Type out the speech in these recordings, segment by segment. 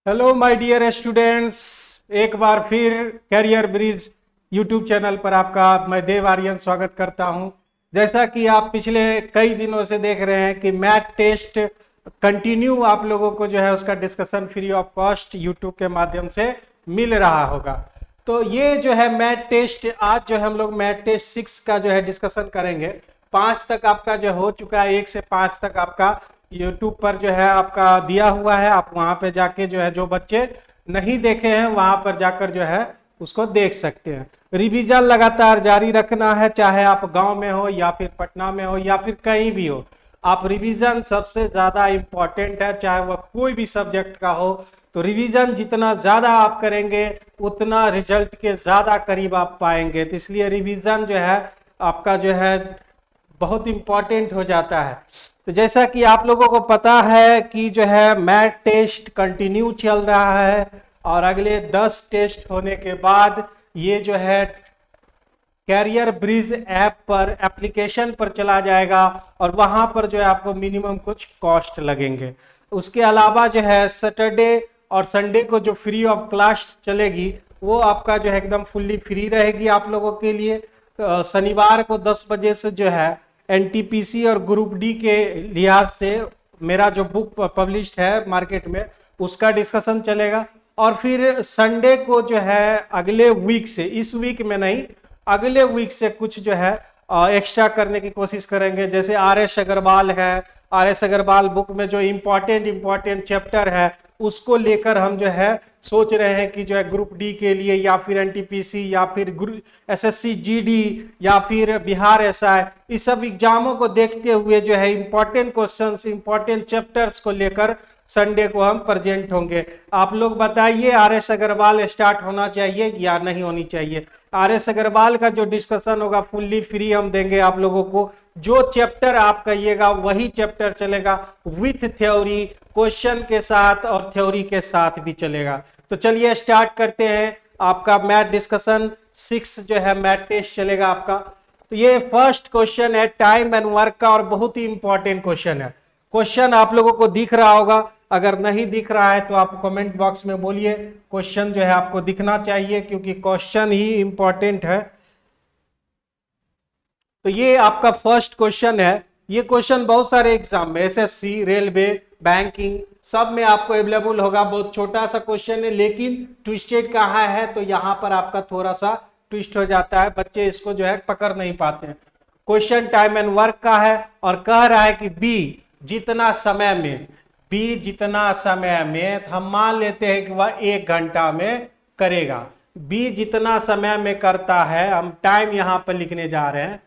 Hello my dear students. एक बार फिर career bridge YouTube channel पर आपका मैं देव आर्यन स्वागत करता हूं। जैसा कि आप पिछले कई दिनों से देख रहे हैं कि मैथ टेस्ट कंटिन्यू आप लोगों को जो है उसका discussion free of cost YouTube के माध्यम से मिल रहा होगा। तो ये जो है मैथ टेस्ट आज जो है हम लोग मैथ टेस्ट 6 का जो है डिस्कशन करेंगे। 5 तक आपका जो हो चुका है, 1 से 5 तक आपका यूट्यूब पर जो है आपका दिया हुआ है। आप वहां पे जाके जो है जो बच्चे नहीं देखे हैं वहां पर जाकर जो है उसको देख सकते हैं। रिवीजन लगातार जारी रखना है, चाहे आप गांव में हो या फिर पटना में हो या फिर कहीं भी हो। आप रिवीजन सबसे ज्यादा इंपॉर्टेंट है, चाहे वह कोई भी सब्जेक्ट का हो। तो रिवीजन जितना ज्यादा आप करेंगे उतना रिजल्ट के ज्यादा करीब आप पाएंगे। तो इसलिए रिवीजन जो है आपका जो है बहुत इंपॉर्टेंट हो जाता है। तो जैसा कि आप लोगों को पता है कि जो है मैथ टेस्ट कंटिन्यू चल रहा है और अगले 10 टेस्ट होने के बाद ये जो है कैरियर ब्रिज ऐप पर एप्लीकेशन पर चला जाएगा और वहां पर जो है आपको मिनिमम कुछ कॉस्ट लगेंगे। उसके अलावा जो है सैटरडे और संडे को जो फ्री ऑफ क्लास चलेगी वो आपका जो है एकदम फुल्ली फ्री रहेगी आप लोगों के लिए। शनिवार को 10 बजे से जो है एनटीपीसी और ग्रुप डी के लिहाज से मेरा जो बुक पब्लिश्ड है मार्केट में उसका डिस्कशन चलेगा। और फिर संडे को जो है अगले वीक से, इस वीक में नहीं, अगले वीक से कुछ जो है एक्स्ट्रा करने की कोशिश करेंगे। जैसे आर एस अग्रवाल है, आर एस अग्रवाल बुक में जो इम्पोर्टेंट चैप्टर है उसको लेकर हम जो है सोच रहे हैं कि जो है ग्रुप डी के लिए या फिर एनटीपीसी या फिर एसएससी जीडी या फिर बिहार एसआई, इस सब एग्जामों को देखते हुए जो है इंपॉर्टेंट क्वेश्चंस, इंपॉर्टेंट चैप्टर्स को लेकर संडे को हम प्रेजेंट होंगे। आप लोग बताइए आर एस अग्रवाल स्टार्ट होना चाहिए या नहीं होनी चाहिए। आर एस अग्रवाल का जो डिस्कशन होगा फुल्ली फ्री हम देंगे आप लोगों को। जो चैप्टर आप कहिएगा वही चैप्टर चलेगा, विथ थ्योरी, क्वेश्चन के साथ और थ्योरी के साथ भी चलेगा। तो चलिए स्टार्ट करते हैं। आपका मैथ डिस्कशन 6 जो है मैथ टेस्ट चलेगा आपका। तो ये फर्स्ट क्वेश्चन है टाइम एंड वर्क का और बहुत ही इंपॉर्टेंट क्वेश्चन है। क्वेश्चन आप लोगों को दिख रहा होगा, अगर नहीं दिख रहा है तो आप कमेंट बॉक्स में बोलिए। क्वेश्चन जो है आपको दिखना चाहिए क्योंकि क्वेश्चन ही इंपॉर्टेंट है। तो ये आपका फर्स्ट क्वेश्चन है। ये क्वेश्चन बहुत सारे एग्जाम में, एसएससी, रेलवे, बैंकिंग, सब में आपको अवेलेबल होगा। बहुत छोटा सा क्वेश्चन है लेकिन ट्विस्टेड कहाँ है तो यहाँ पर आपका थोड़ा सा ट्विस्ट हो जाता है, बच्चे इसको जो है पकड़ नहीं पाते हैं। क्वेश्चन टाइम एंड वर्क का है और कह रहा है कि बी जितना समय में, बी जितना समय में, हम मान लेते हैं कि वह 1 घंटा में करेगा। बी जितना समय में करता है, हम टाइम यहां पर लिखने जा रहे हैं,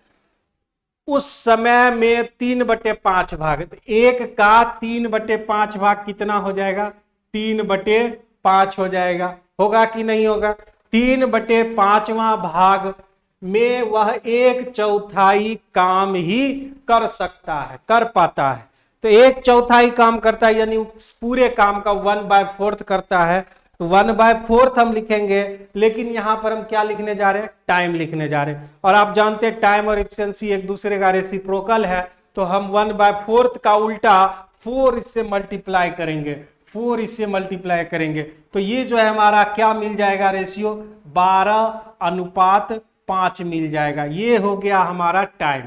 उस समय में 3/5 भाग। एक का 3/5 भाग कितना हो जाएगा? 3/5 हो जाएगा। होगा कि नहीं होगा? 3/5वां भाग में वह 1/4 काम ही कर सकता है, कर पाता है। तो 1/4 काम करता है यानी पूरे काम का 1/4 करता है। तो 1/4 हम लिखेंगे, लेकिन यहां पर हम क्या लिखने जा रहे हैं? टाइम लिखने जा रहे हैं। और आप जानते हैं टाइम और एफिशिएंसी एक दूसरे का रेसिप्रोकल है। तो हम 1/4 का उल्टा 4 इससे मल्टीप्लाई करेंगे, 4 इससे मल्टीप्लाई करेंगे। तो ये जो है हमारा क्या मिल जाएगा? रेशियो 12:5 मिल जाएगा। ये हो गया हमारा टाइम।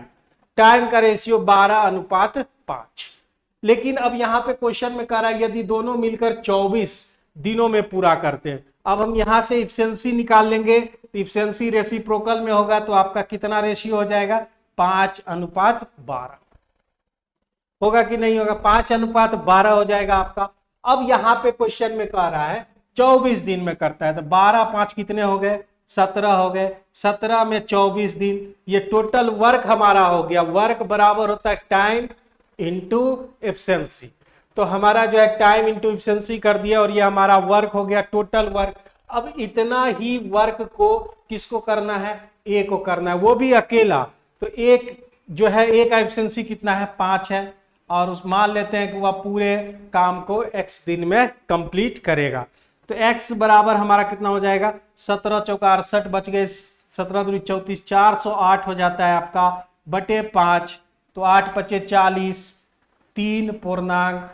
टाइम का रेशियो 12:5। लेकिन अब यहां पे क्वेश्चन में कह रहा है यदि दोनों मिलकर 24 दिनों में पूरा करते हैं। अब हम यहां से इफिशिएंसी निकाल लेंगे। इफिशिएंसी रेसिप्रोकल में होगा तो आपका कितना रेशियो हो जाएगा? 5:12 होगा कि नहीं होगा? 5:12 हो जाएगा आपका। अब यहां पे क्वेश्चन में कह रहा है 24 दिन में करता है। तो 12×5 कितने हो गए? 17 हो गए। 17 में 24 दिन, ये टोटल वर्क हमारा हो गया। वर्क बराबर होता है टाइम इंटू एफिशिएंसी। तो हमारा जो है टाइम इंटू एफिशिएंसी कर दिया और ये हमारा वर्क हो गया, टोटल वर्क। अब इतना ही वर्क को किसको करना है? ए को करना है, वो भी अकेला। तो एक जो है ए का एफिशिएंसी कितना है? 5 है। और उस मान लेते हैं कि वह पूरे काम को x दिन में कंप्लीट करेगा। तो x बराबर हमारा कितना हो जाएगा? 17×4 = 68 बच गए, 17×2 = 34, 408 हो जाता है आपका बटे 5। तो 8×5 = 40, 3 पूर्णांक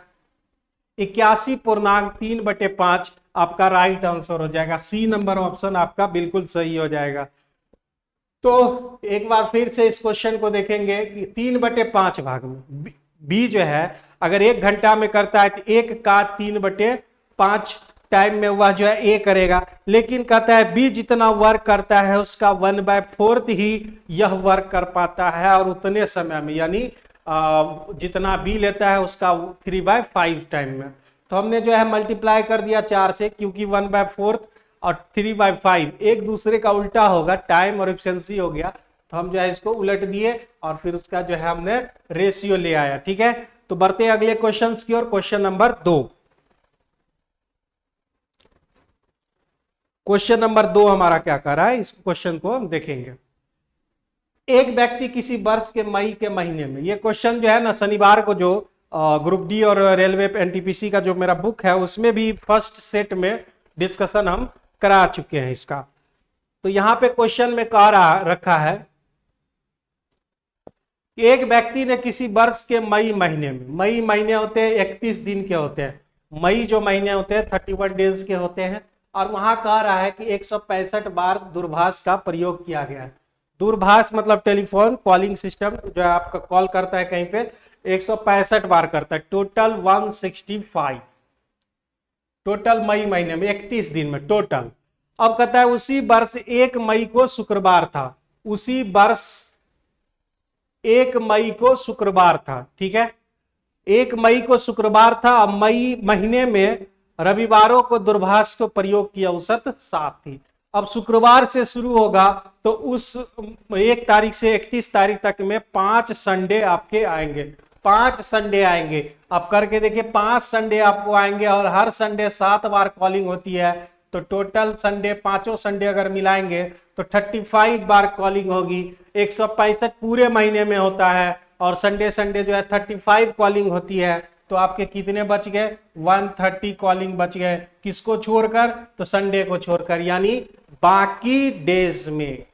81.3/5 आपका राइट आंसर हो जाएगा। सी नंबर ऑप्शन आपका बिल्कुल सही हो जाएगा। तो एक बार फिर से इस क्वेश्चन को देखेंगे कि 3/5 भाग में बी जो है अगर 1 घंटा में करता है तो 1 का 3/5 टाइम में वह जो है ए करेगा, लेकिन कहता है बी जितना वर्क करता है उसका 1/4 ही यह वर्क कर पाता है और उतने समय में, यानी जितना बी लेता है उसका 3/5 टाइम में। तो हमने जो है मल्टीप्लाई कर दिया 4 से, क्योंकि 1/4 और 3/5 एक दूसरे का उल्टा होगा, टाइम और एफिशिएंसी हो गया, तो हम जो है इसको उलट दिए और फिर उसका जो है हमने रेशियो ले आया। ठीक है, तो बढ़ते अगले क्वेश्चंस की ओर। क्वेश्चन नंबर 2, क्वेश्चन नंबर 2 हमारा क्या कर रहा है, इस क्वेश्चन को हम देखेंगे। एक व्यक्ति किसी वर्ष के मई के महीने में, ये क्वेश्चन जो है ना शनिवार को जो ग्रुप डी और रेलवे एनटीपीसी का जो मेरा बुक है उसमें भी फर्स्ट सेट में डिस्कशन हम करा चुके हैं इसका। तो यहां पे क्वेश्चन में कह रहा रखा है कि एक व्यक्ति ने किसी वर्ष के मई महीने में, मई महीने होते हैं 31 दिन के होते हैं, मई जो महीने होते हैं 31 डेज के होते हैं, और वहां कह रहा है कि 165 बार दूरभाष का प्रयोग किया गया है। दूरभाष मतलब टेलीफोन कॉलिंग सिस्टम जो है आपका कॉल करता है कहीं पे, 165 बार करता है, टोटल 165, टोटल मई महीने में 31 दिन में टोटल। अब कहता है उसी वर्ष 1 मई को शुक्रवार था, उसी वर्ष 1 मई को शुक्रवार था। ठीक है, 1 मई को शुक्रवार था। अब मई महीने में रविवारों को दूरभाष को प्रयोग की औसत 7 थी। अब शुक्रवार से शुरू होगा तो उस 1 तारीख से 31 तारीख तक में 5 संडे आपके आएंगे, 5 संडे आएंगे। आप करके देखिए 5 संडे आपको आएंगे और हर संडे 7 बार कॉलिंग होती है, तो टोटल संडे 5 संडे अगर मिलाएंगे तो 35 बार कॉलिंग होगी। 165 पूरे महीने में होता है और संडे संडे जो है 35 कॉलिंग होती है, तो आपके कितने बच गए, 130 कॉलिंग बच गए। किसको छोड़कर, तो संडे को छोड़कर, यानी बाकी डेज में।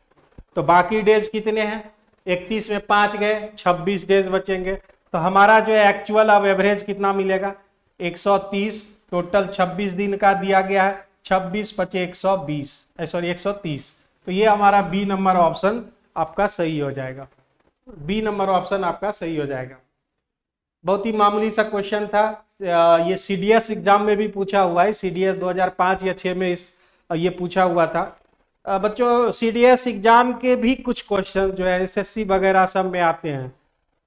तो बाकी डेज कितने हैं, 31 में 5 गए, 26 डेज बचेंगे। तो हमारा जो है एक्चुअल अब एवरेज कितना मिलेगा, 130, टोटल 26 दिन का दिया गया है, 26 × 120 सॉरी 130। तो ये हमारा बी नंबर ऑप्शन आपका सही हो जाएगा, बी नंबर ऑप्शन आपका सही हो जाएगा। बहुत ही मामूली सा क्वेश्चन था, ये सीडीएस एग्जाम में भी पूछा हुआ है, सीडीएस 2005 या 6 में ये पूछा हुआ था। बच्चों सीडीएस एग्जाम के भी कुछ क्वेश्चन जो है एसएससी वगैरह सब में आते हैं,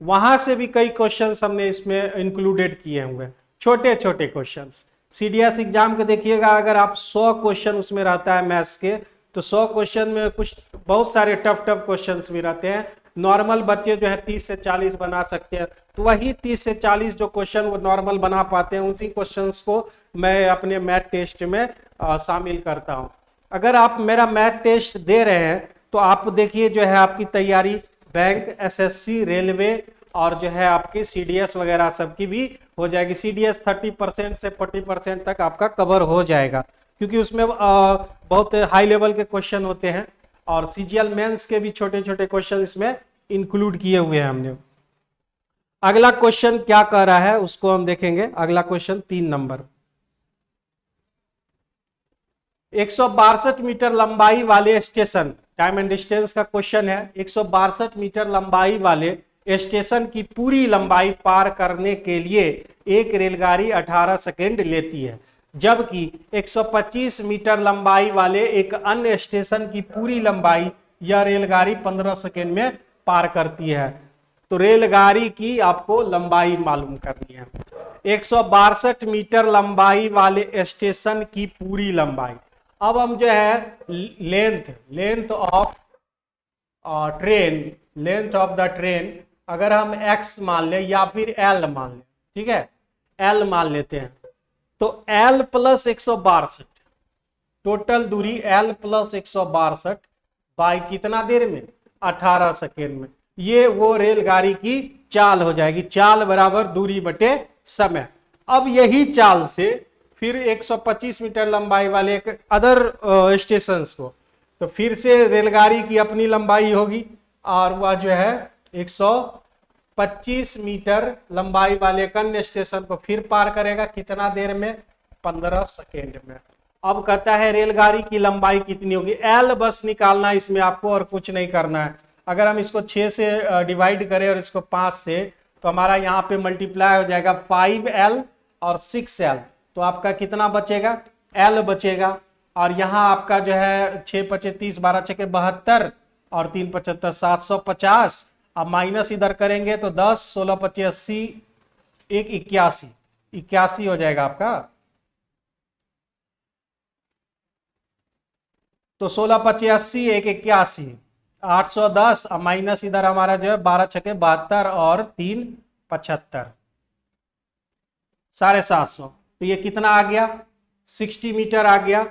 वहां से भी कई क्वेश्चंस हमने इसमें इंक्लूडेड किए हुए, छोटे छोटे क्वेश्चंस। सीडीएस एग्जाम के देखिएगा, अगर आप 100 क्वेश्चन उसमें रहता है मैथ्स के, तो 100 क्वेश्चन में कुछ बहुत सारे टफ क्वेश्चंस भी रहते हैं। नॉर्मल बच्चे जो है 30 से 40 बना सकते हैं, तो वही 30 से 40 जो क्वेश्चन वो नॉर्मल बना पाते हैं, उसी क्वेश्चंस को मैं अपने मैथ टेस्ट में शामिल करता हूं। अगर आप मेरा मैथ टेस्ट दे रहे हैं तो आप देखिए जो है आपकी तैयारी बैंक, एसएससी, रेलवे और जो है आपकी सीडीएस वगैरह सबकी भी हो जाएगी। सीडीएस 30% से 40% तक आपका कवर हो जाएगा, क्योंकि उसमें बहुत हाई लेवल के क्वेश्चन होते हैं, और सीजीएल मेंस के भी छोटे छोटे क्वेश्चन इसमें इंक्लूड किए हुए हैं हमने। अगला क्वेश्चन क्या कह रहा है उसको हम देखेंगे। अगला क्वेश्चन 3 नंबर, 162 मीटर लंबाई वाले स्टेशन, टाइम एंड डिस्टेंस का क्वेश्चन है। 162 मीटर लंबाई वाले स्टेशन की पूरी लंबाई पार करने के लिए एक रेलगाड़ी 18 सेकेंड लेती है, जबकि 125 मीटर लंबाई वाले एक अन्य स्टेशन की पूरी लंबाई यह रेलगाड़ी 15 सेकेंड में पार करती है। तो रेलगाड़ी की आपको लंबाई मालूम करनी है। 162 मीटर लंबाई वाले स्टेशन की पूरी लंबाई। अब हम जो है length of train, length of the train अगर हम x मान ले या फिर l मान ले, ठीक है, l मान लेते हैं, तो l + 162, टोटल दूरी l + 162 बाई कितना देर में, 18 सेकेंड में। ये वो रेलगाड़ी की चाल हो जाएगी, चाल बराबर दूरी बटे समय। अब यही चाल से फिर 125 मीटर लंबाई वाले एक अदर स्टेशंस को, तो फिर से रेलगाड़ी की अपनी लंबाई होगी और वह जो है 25 मीटर लंबाई वाले एक अन्य स्टेशन को फिर पार करेगा, कितना देर में? 15 सेकेंड में। अब कहता है रेलगाड़ी की लंबाई कितनी होगी? एल बस निकालना इसमें आपको, और कुछ नहीं करना है। अगर हम इसको 6 से डिवाइड करें और इसको 5 से, तो हमारा यहाँ पे मल्टीप्लाई हो जाएगा 5L और 6L। तो आपका कितना बचेगा? L बचेगा। और यहाँ आपका जो है 6 पचे 30, 12 छके 72 और 3 75 750। अब माइनस इधर करेंगे तो 10, 16 पचे 80, 1 81, 81 हो जाएगा आपका। तो 16 पचे 80, 1 81, 810। अब माइनस इधर हमारा जो है 12 छके 72 और 3 75, 750। तो ये कितना आ गया? 60 मीटर आ गया।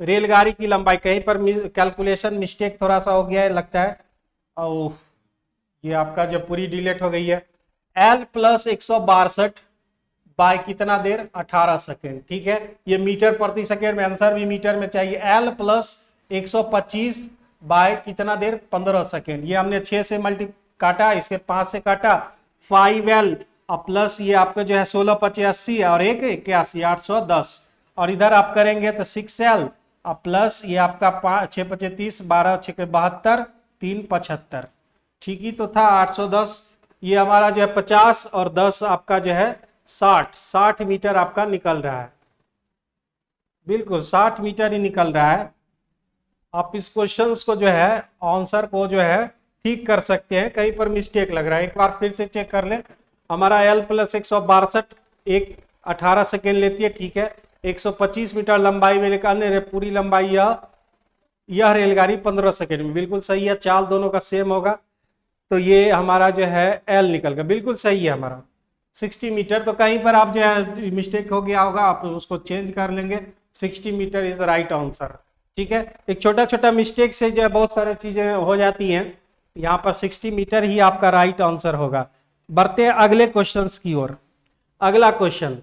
रेलगाड़ी की लंबाई, कहीं पर कैलकुलेशन मिस्टेक थोड़ा सा हो गया है लगता है, और ये आपका जो पूरी डिलीट हो गई है। L प्लस 162 बाय कितना देर? 18 सेकेंड। ठीक है, ये मीटर प्रति सेकेंड में, आंसर भी मीटर में चाहिए। L प्लस 125 बाय कितना देर? 15 सेकेंड। ये हमने 6 से मल्टी काटा, इसके 5 से काटा, 5L प्लस ये आपका जो है 16 पचे 80 और 1 81, 810। और इधर आप करेंगे तो 6L प्लस ये आपका 6 पचे 30, 12 छके 72, 3 75। ठीक ही तो था, 810। ये हमारा जो है 50 और 10 आपका जो है 60 मीटर आपका निकल रहा है। बिल्कुल 60 मीटर ही निकल रहा है। आप इस क्वेश्चन को जो है, आंसर को जो है ठीक कर सकते हैं, कहीं पर मिस्टेक लग रहा है। एक बार फिर से चेक कर ले। हमारा L प्लस 162 एक 18 सेकेंड लेती है। ठीक है, 125 मीटर लंबाई में, लेकिन अन्य पूरी लंबाई यह रेलगाड़ी 15 सेकेंड में। बिल्कुल सही है, चाल दोनों का सेम होगा। तो ये हमारा जो है L निकल गया, बिल्कुल सही है हमारा 60 मीटर। तो कहीं पर आप जो है मिस्टेक हो गया होगा, आप उसको चेंज कर लेंगे। 60 मीटर इज राइट आंसर। ठीक है, एक छोटा छोटा मिस्टेक से जो है बहुत सारी चीजें हो जाती हैं। यहाँ पर 60 मीटर ही आपका राइट आंसर होगा। बढ़ते हैं अगले क्वेश्चंस की ओर। अगला क्वेश्चन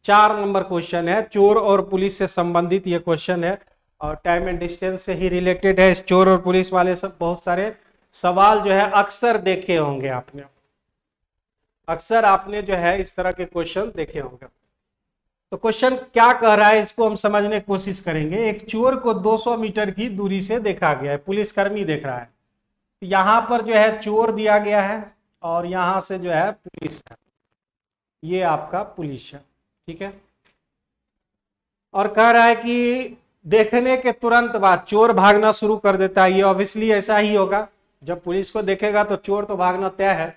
4 नंबर क्वेश्चन है, चोर और पुलिस से संबंधित ये क्वेश्चन है, और टाइम एंड डिस्टेंस से ही रिलेटेड है। चोर और पुलिस वाले सब बहुत सारे सवाल जो है अक्सर देखे होंगे आपने, अक्सर आपने जो है इस तरह के क्वेश्चन देखे होंगे। तो क्वेश्चन क्या कह रहा है, इसको हम समझने की कोशिश करेंगे। एक चोर को 200 मीटर की दूरी से देखा गया है, पुलिसकर्मी देख रहा है। यहां पर जो है चोर दिया गया है और यहां से जो है पुलिस है, ये आपका पुलिस है। ठीक है, और कह रहा है कि देखने के तुरंत बाद चोर भागना शुरू कर देता है। ये ऑब्वियसली ऐसा ही होगा, जब पुलिस को देखेगा तो चोर तो भागना तय है।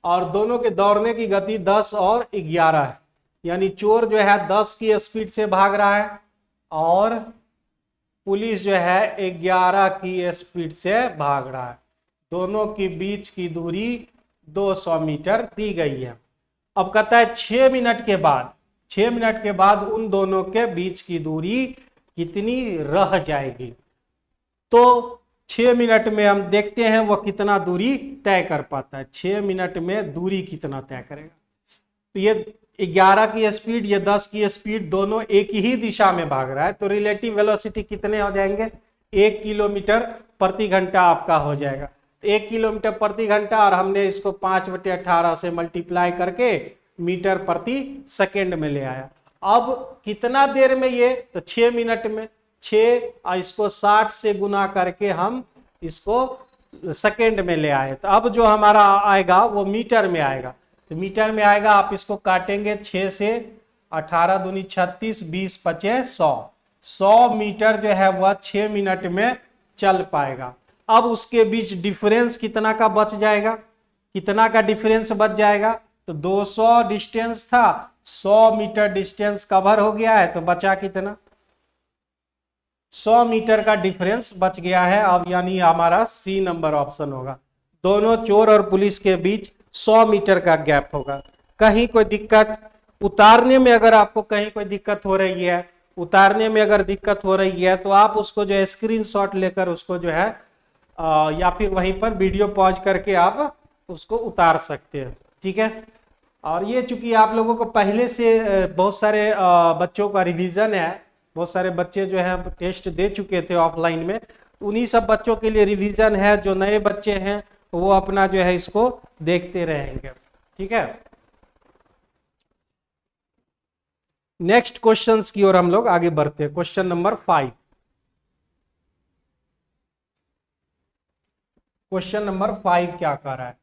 और दोनों के दौड़ने की गति 10 और 11 है, यानी चोर जो है 10 की स्पीड से भाग रहा है और पुलिस जो है 11 की स्पीड से भाग रहा है। दोनों के बीच की दूरी 200 मीटर दी गई है। अब कहता है 6 मिनट के बाद, 6 मिनट के बाद उन दोनों के बीच की दूरी कितनी रह जाएगी। तो 6 मिनट में हम देखते हैं वो कितना दूरी तय कर पाता है। 6 मिनट में दूरी कितना तय करेगा। तो ये 11 की स्पीड, ये 10 की स्पीड, दोनों एक ही दिशा में भाग रहा है। तो रिलेटिव वेलोसिटी कितने हो जाएंगे? 1 किलोमीटर प्रति घंटा आपका हो जाएगा। 1 किलोमीटर प्रति घंटा, और हमने इसको 5/18 से मल्टीप्लाई करके मीटर प्रति सेकेंड में ले आया। अब कितना देर में ये? तो 6 मिनट में। 6 और इसको 60 से गुना करके हम इसको सेकेंड में ले आए। तो अब जो हमारा आएगा वो मीटर में आएगा। तो मीटर में आएगा, आप इसको काटेंगे 6 से, 18 दूनी 36, 20 पचे 100। 100 मीटर जो है वह 6 मिनट में चल पाएगा। अब उसके बीच डिफरेंस कितना का बच जाएगा? कितना का डिफरेंस बच जाएगा? तो 200 डिस्टेंस था, 100 मीटर डिस्टेंस कवर हो गया है, तो बचा कितना? 100 मीटर का डिफरेंस बच गया है। अब यानी हमारा सी नंबर ऑप्शन होगा। दोनों चोर और पुलिस के बीच 100 मीटर का गैप होगा। कहीं कोई दिक्कत उतारने में, अगर आपको कहीं कोई दिक्कत हो रही है, उतारने में अगर दिक्कत हो रही है, तो आप उसको जो है स्क्रीनशॉट लेकर उसको जो है या फिर वहीं पर वीडियो पॉज करके आप उसको उतार सकते हैं। ठीक है, और ये चूंकि आप लोगों को पहले से बहुत सारे बच्चों का रिवीजन है, बहुत सारे बच्चे जो है टेस्ट दे चुके थे ऑफलाइन में, उन्हीं सब बच्चों के लिए रिवीजन है। जो नए बच्चे हैं वो अपना जो है इसको देखते रहेंगे। ठीक है, नेक्स्ट क्वेश्चंस की ओर हम लोग आगे बढ़ते हैं। क्वेश्चन नंबर 5, क्वेश्चन नंबर 5 क्या कह रहा है?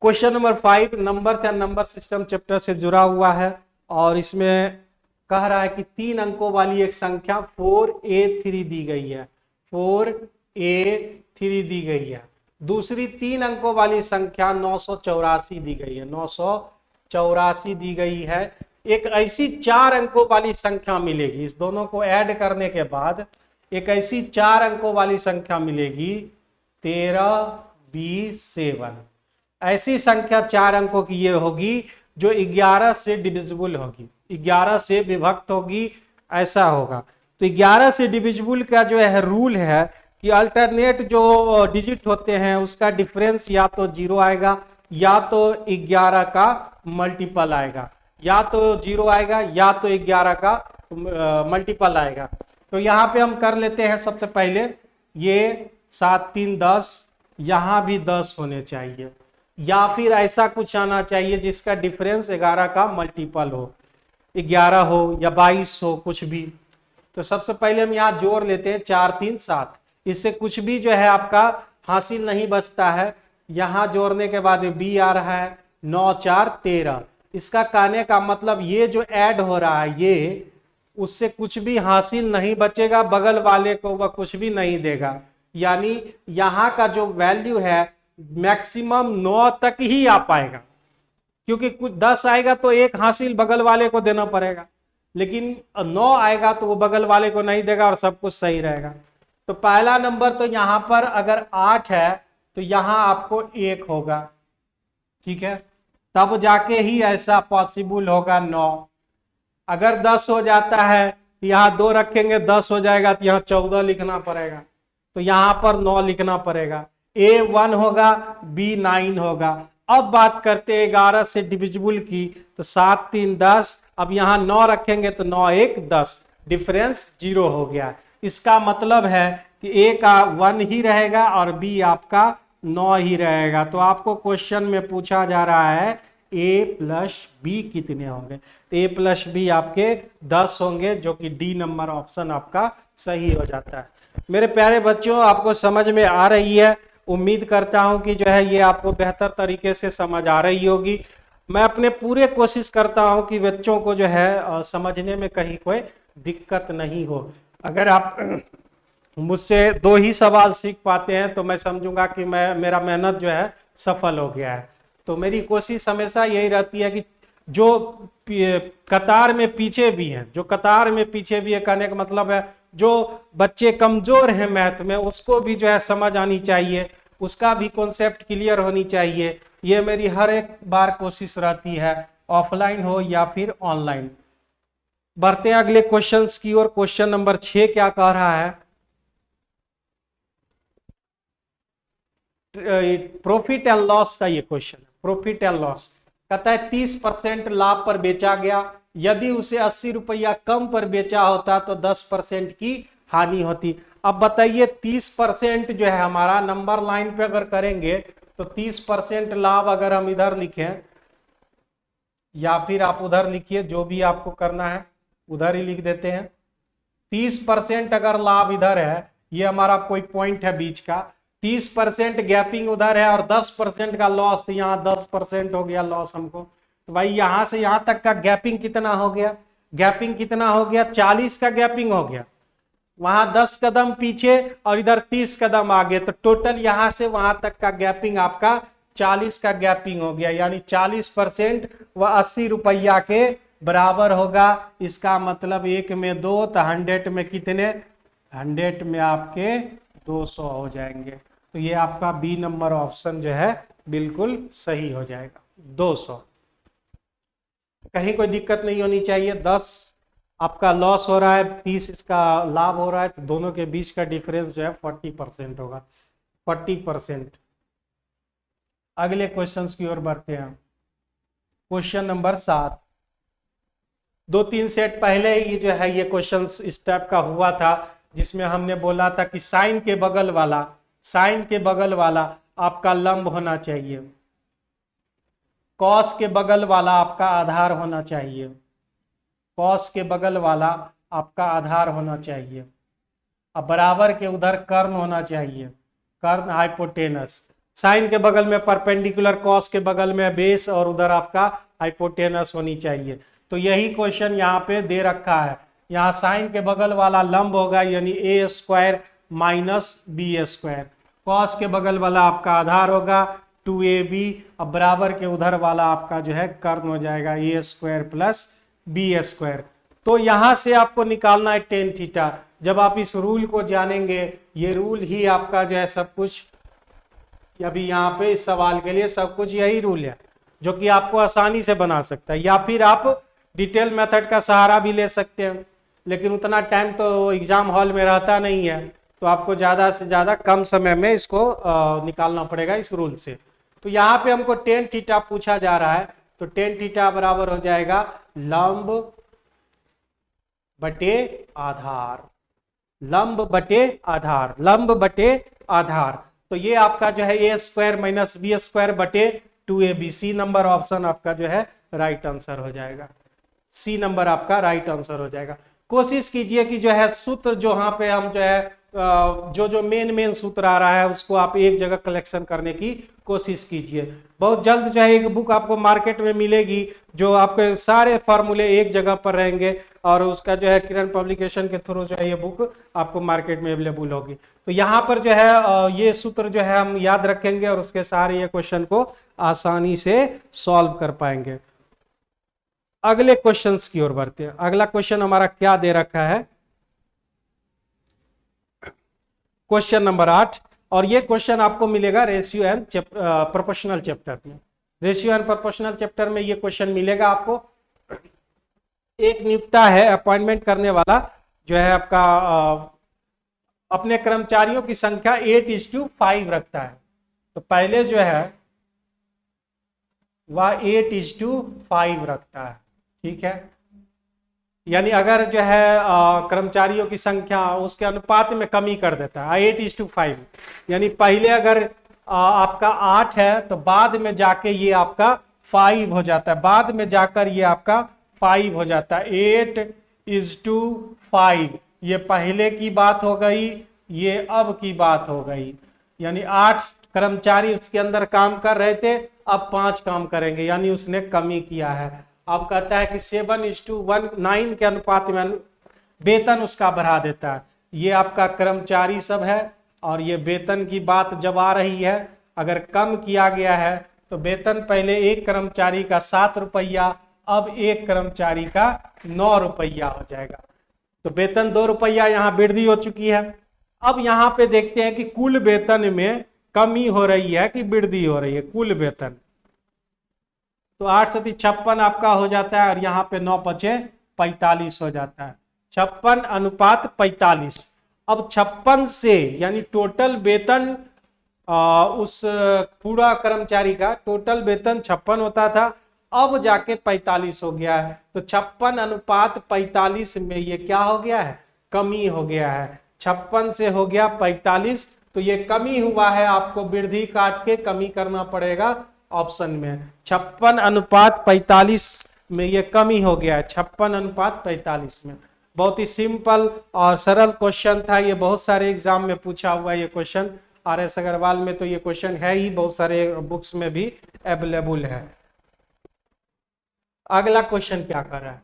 क्वेश्चन नंबर 5 नंबर या नंबर सिस्टम चैप्टर से जुड़ा हुआ है और इसमें कह रहा है कि 3 अंकों वाली एक संख्या 4a3 दी गई है, 4a3 दी गई है। दूसरी 3 अंकों वाली संख्या 984 दी गई है, 984 दी गई है। एक ऐसी 4 अंकों वाली संख्या मिलेगी, इस दोनों को ऐड करने के बाद एक ऐसी 4 अंकों वाली संख्या मिलेगी 13b7। ऐसी संख्या 4 अंकों की ये होगी जो 11 से डिविजिबल होगी, 11 से विभक्त होगी, ऐसा होगा। तो 11 से डिविजिबल का जो है रूल है कि अल्टरनेट जो डिजिट होते हैं उसका डिफरेंस या तो 0 आएगा या तो 11 का मल्टीपल आएगा, या तो 0 आएगा या तो 11 का मल्टीपल आएगा। तो यहाँ पे हम कर लेते हैं सबसे पहले, ये 7 3 10, यहाँ भी 10 होने चाहिए, या फिर ऐसा कुछ आना चाहिए जिसका डिफरेंस 11 का मल्टीपल हो, 11 हो या 22 हो, कुछ भी। तो सबसे पहले हम यहाँ जोड़ लेते हैं 4 3 7, इससे कुछ भी जो है आपका हासिल नहीं बचता है। यहाँ जोड़ने के बाद b आ रहा है 9 4 13। इसका कहने का मतलब ये जो ऐड हो रहा है ये उससे कुछ भी हासिल नहीं बचेगा, बगल वाले को वह कुछ भी नहीं देगा। यानी यहाँ का जो वैल्यू है मैक्सिमम 9 तक ही आ पाएगा, क्योंकि कुछ 10 आएगा तो एक हासिल बगल वाले को देना पड़ेगा, लेकिन 9 आएगा तो वो बगल वाले को नहीं देगा और सब कुछ सही रहेगा। तो पहला नंबर तो यहाँ पर अगर 8 है तो यहाँ आपको 1 होगा, ठीक है, तब जाके ही ऐसा पॉसिबल होगा 9। अगर 10 हो जाता है तो यहाँ 2 रखेंगे, 10 हो जाएगा तो यहाँ 14 लिखना पड़ेगा, तो यहाँ पर 9 लिखना पड़ेगा। A 1 होगा, B 9 होगा। अब बात करते हैं 11 से डिविजिबल की, तो 7 3 10, अब यहाँ 9 रखेंगे तो 9 1 10, डिफरेंस 0 हो गया। इसका मतलब है कि A का 1 ही रहेगा और B आपका 9 ही रहेगा। तो आपको क्वेश्चन में पूछा जा रहा है A प्लस B कितने होंगे, तो A प्लस B आपके 10 होंगे, जो कि डी नंबर ऑप्शन आपका सही हो जाता है। मेरे प्यारे बच्चों, आपको समझ में आ रही है, उम्मीद करता हूं कि जो है ये आपको बेहतर तरीके से समझ आ रही होगी। मैं अपने पूरे कोशिश करता हूं कि बच्चों को जो है समझने में कहीं कोई दिक्कत नहीं हो। अगर आप मुझसे 2 ही सवाल सीख पाते हैं तो मैं समझूंगा कि मेरा मेहनत जो है सफल हो गया है। तो मेरी कोशिश हमेशा यही रहती है कि जो कतार में पीछे भी हैं, जो कतार में पीछे भी है, कहने का मतलब है जो बच्चे कमजोर हैं मैथ में उसको भी जो है समझ आनी चाहिए, उसका भी कॉन्सेप्ट क्लियर होनी चाहिए। ये मेरी हर एक बार कोशिश रहती है, ऑफलाइन हो या फिर ऑनलाइन। बढ़ते हैं अगले क्वेश्चंस की ओर। क्वेश्चन नंबर 6 क्या कह रहा है? प्रॉफिट एंड लॉस का ये क्वेश्चन है। प्रॉफिट एंड लॉस कहता है 30% लाभ पर बेचा गया, यदि उसे 80 रुपया कम पर बेचा होता तो 10% की हानि होती। अब बताइए 30% जो है हमारा नंबर लाइन पे अगर करेंगे तो 30% लाभ अगर हम इधर लिखें या फिर आप उधर लिखिए, जो भी आपको करना है उधर ही लिख देते हैं। 30% अगर लाभ इधर है, ये हमारा कोई पॉइंट है बीच का, 30% गैपिंग उधर है और 10% का लॉस, तो यहाँ 10% हो गया लॉस हमको। तो भाई यहां से यहां तक का गैपिंग कितना हो गया? गैपिंग कितना हो गया? 40 का गैपिंग हो गया। वहां 10 कदम पीछे और इधर 30 कदम आगे, तो टोटल यहां से वहां तक का गैपिंग आपका 40 का गैपिंग हो गया। यानी 40% व 80 रुपया के बराबर होगा। इसका मतलब 1 में 2 तो 100 में कितने? 100 में आपके 200 हो जाएंगे। तो ये आपका बी नंबर ऑप्शन जो है बिल्कुल सही हो जाएगा, 200। कहीं कोई दिक्कत नहीं होनी चाहिए। 10 आपका लॉस हो रहा है, 30 इसका लाभ हो रहा है, तो दोनों के बीच का डिफरेंस जो है 40% होगा, 40%। अगले क्वेश्चंस की ओर बढ़ते हैं। क्वेश्चन नंबर 7, 2-3 सेट पहले ही जो है ये क्वेश्चंस इस टाइप का हुआ था, जिसमें हमने बोला था कि साइन के बगल वाला आपका लंब होना चाहिए, कॉस के बगल वाला आपका आधार होना चाहिए, कॉस के बगल वाला आपका आधार होना चाहिए। अब बराबर के उधर कर्ण होना चाहिए, कर्ण हाइपोटेनस। साइन के बगल में परपेंडिकुलर, कॉस के बगल में बेस और उधर आपका हाइपोटेनस होनी चाहिए। तो यही क्वेश्चन यहाँ पे दे रखा है। यहाँ साइन के बगल वाला लंब होगा यानी A square minus B square, cos के बगल वाला आपका आधार होगा 2ab, अब बराबर के उधर वाला आपका जो है कर्ण हो जाएगा ए स्क्वायर प्लस बी स्क्वायर। तो यहां से आपको निकालना है टेन थीटा। जब आप इस रूल को जानेंगे, ये रूल ही आपका जो है सब कुछ, अभी यहाँ पे इस सवाल के लिए सब कुछ यही रूल है जो कि आपको आसानी से बना सकता है, या फिर आप डिटेल मेथड का सहारा भी ले सकते हैं, लेकिन उतना टाइम तो एग्जाम हॉल में रहता नहीं है, तो आपको ज्यादा से ज्यादा कम समय में इसको निकालना पड़ेगा इस रूल से। तो यहाँ पे हमको टेन थीटा पूछा जा रहा है, तो टेन थीटा बराबर हो जाएगा लंब बटे आधार, लंब बटे आधार, लंब बटे आधार। तो ये आपका जो है A square minus B square बटे 2ab, सी नंबर ऑप्शन आपका जो है राइट आंसर हो जाएगा, सी नंबर आपका राइट आंसर हो जाएगा। कोशिश कीजिए कि जो है सूत्र जो यहाँ पे हम जो है जो मेन सूत्र आ रहा है उसको आप एक जगह कलेक्शन करने की कोशिश कीजिए। बहुत जल्द जो है एक बुक आपको मार्केट में मिलेगी जो आपके सारे फार्मूले एक जगह पर रहेंगे, और उसका जो है किरण पब्लिकेशन के थ्रू जो है ये बुक आपको मार्केट में अवेलेबल होगी। तो यहाँ पर जो है ये सूत्र जो है हम याद रखेंगे और उसके सारे ये क्वेश्चन को आसानी से सॉल्व कर पाएंगे। अगले क्वेश्चंस की ओर बढ़ते हैं। अगला क्वेश्चन हमारा क्या दे रखा है, क्वेश्चन नंबर 8, और ये क्वेश्चन आपको मिलेगा रेशियो एंड प्रोपोर्शनल चैप्टर में। रेशियो एंड प्रोपोर्शनल चैप्टर में ये क्वेश्चन मिलेगा आपको। एक नियुक्ता है अपॉइंटमेंट करने वाला जो है आपका अपने कर्मचारियों की संख्या 8:5 रखता है। तो पहले जो है वह 8:5 रखता है, ठीक है। यानी अगर जो है कर्मचारियों की संख्या उसके अनुपात में कमी कर देता है 8:5, यानी पहले अगर आपका 8 है तो बाद में जाके ये आपका 5 हो जाता है, बाद में जाकर ये आपका 5 हो जाता है। 8:5 ये पहले की बात हो गई, ये अब की बात हो गई। यानी 8 कर्मचारी उसके अंदर काम कर रहे थे, अब 5 काम करेंगे, यानी उसने कमी किया है। अब कहता है कि 7:9 के अनुपात में वेतन उसका बढ़ा देता है। ये आपका कर्मचारी सब है, और ये वेतन की बात जब आ रही है, अगर कम किया गया है तो वेतन पहले एक कर्मचारी का 7 रुपया, अब एक कर्मचारी का 9 रुपया हो जाएगा। तो वेतन 2 रुपया यहाँ वृद्धि हो चुकी है। अब यहाँ पे देखते हैं कि कुल वेतन में कमी हो रही है कि वृद्धि हो रही है, कुल वेतन। तो 8×56 आपका हो जाता है, और यहाँ पे 9×5 = 45 हो जाता है, 56:45। अब 56 से यानी टोटल वेतन उस पूरा कर्मचारी का टोटल वेतन 56 होता था, अब जाके 45 हो गया है। तो 56:45 में ये क्या हो गया है, कमी हो गया है। 56 से हो गया 45, तो ये कमी हुआ है, आपको वृद्धि काट के कमी करना पड़ेगा ऑप्शन में। 56:45 में ये कमी हो गया है, 56:45 में। बहुत ही सिंपल और सरल क्वेश्चन था, ये बहुत सारे एग्जाम में पूछा हुआ है ये क्वेश्चन। RS अग्रवाल में तो ये क्वेश्चन है ही, बहुत सारे बुक्स में भी अवेलेबल है। अगला क्वेश्चन क्या कर रहा है,